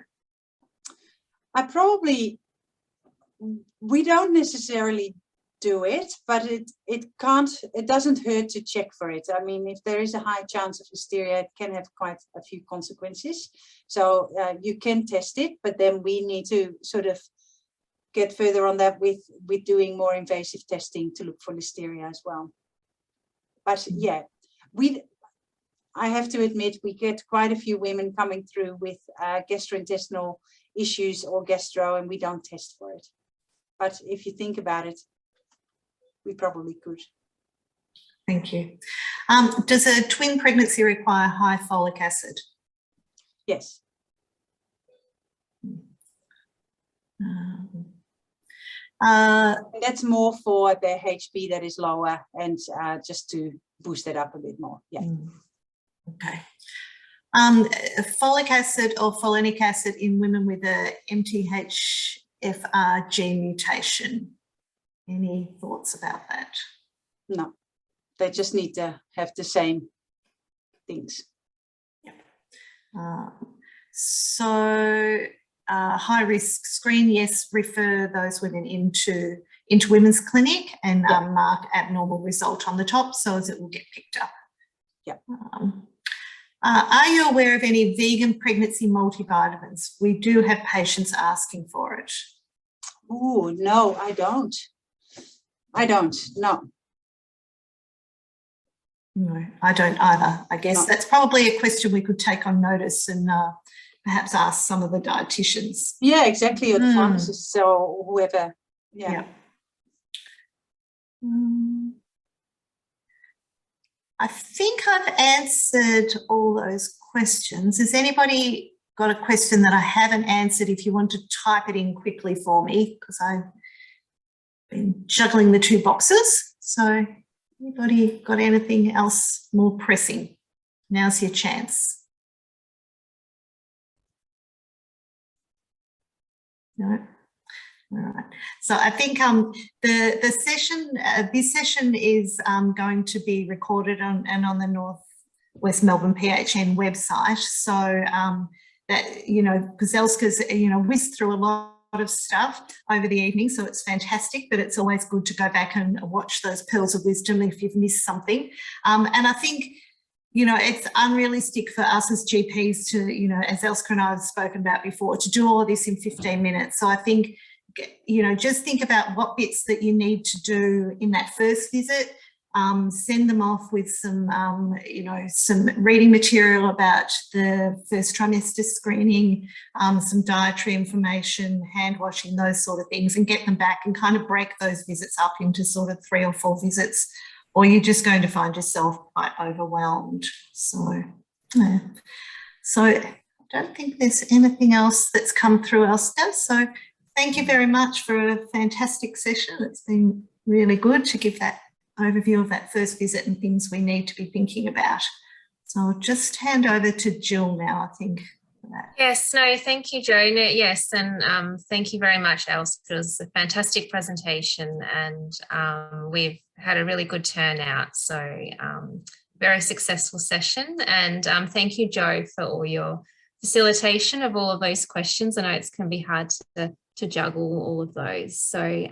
We don't necessarily do it, but it doesn't hurt to check for it. I mean, if there is a high chance of listeria, it can have quite a few consequences. So you can test it, but then we need to sort of get further on that with doing more invasive testing to look for listeria as well. But yeah, I have to admit, we get quite a few women coming through with gastrointestinal issues or gastro, and we don't test for it. But if you think about it, we probably could. Thank you. Does a twin pregnancy require high folic acid? Yes. That's more for the HB that is lower, and just to boost it up a bit more. Yeah. Okay. Folic acid or folinic acid in women with a MTHFR gene mutation. Any thoughts about that? No, they just need to have the same things. Yep. High risk screen, yes, refer those women into Women's Clinic and mark abnormal result on the top so as it will get picked up. Yep. Are you aware of any vegan pregnancy multivitamins? We do have patients asking for it. Oh, no, I don't. No. No, I don't either. I guess that's probably a question we could take on notice and perhaps ask some of the dietitians. Yeah, exactly, or the pharmacists or whoever. Yeah. I think I've answered all those questions. Has anybody got a question that I haven't answered, if you want to type it in quickly for me, because I've been juggling the two boxes. So anybody got anything else more pressing? Now's your chance. No. All right. So I think the session, this session is going to be recorded on the North West Melbourne PHN website. So that, you know, because Elska's, you know, whizzed through a lot of stuff over the evening, so it's fantastic, but it's always good to go back and watch those pearls of wisdom if you've missed something. And I think, you know, it's unrealistic for us as GPs to, you know, as Elska and I have spoken about before, to do all of this in 15 minutes. So I think, you know, just think about what bits that you need to do in that first visit. Send them off with some, you know, some reading material about the first trimester screening, some dietary information, hand washing, those sort of things, and get them back and kind of break those visits up into sort of 3 or 4 visits, or you're just going to find yourself quite overwhelmed. So, yeah. So I don't think there's anything else that's come through, Elska. So thank you very much for a fantastic session. It's been really good to give that overview of that first visit and things we need to be thinking about. So I'll just hand over to Jill now, I think, for that. Yes, no, thank you, Joan. Yes, and thank you very much, Els. It was a fantastic presentation, and we've had a really good turnout. So very successful session, and thank you, Jo, for all your facilitation of all of those questions. I know it can be hard to juggle all of those. So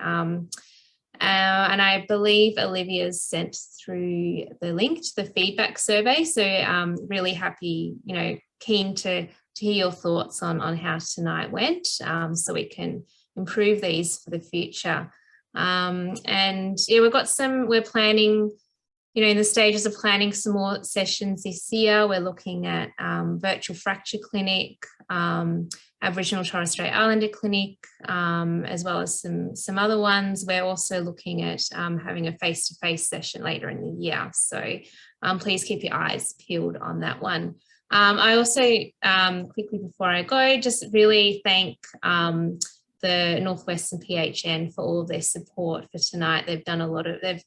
and I believe Olivia's sent through the link to the feedback survey. So really happy, you know, keen to hear your thoughts on how tonight went, so we can improve these for the future. And yeah, we're planning, you know, in the stages of planning some more sessions this year. We're looking at virtual fracture clinic, Aboriginal Torres Strait Islander clinic, as well as some other ones. We're also looking at having a face-to-face session later in the year. So please keep your eyes peeled on that one. I also, quickly before I go, just really thank the Northwestern PHN for all of their support for tonight. They've done a lot of, they've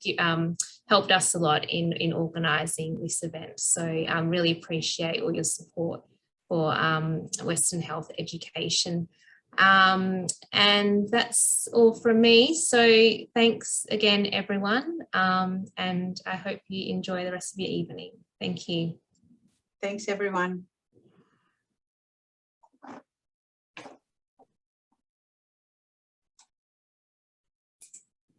helped us a lot in organising this event. So really appreciate all your support for Western Health Education. And that's all from me. So thanks again, everyone. And I hope you enjoy the rest of your evening. Thank you. Thanks, everyone.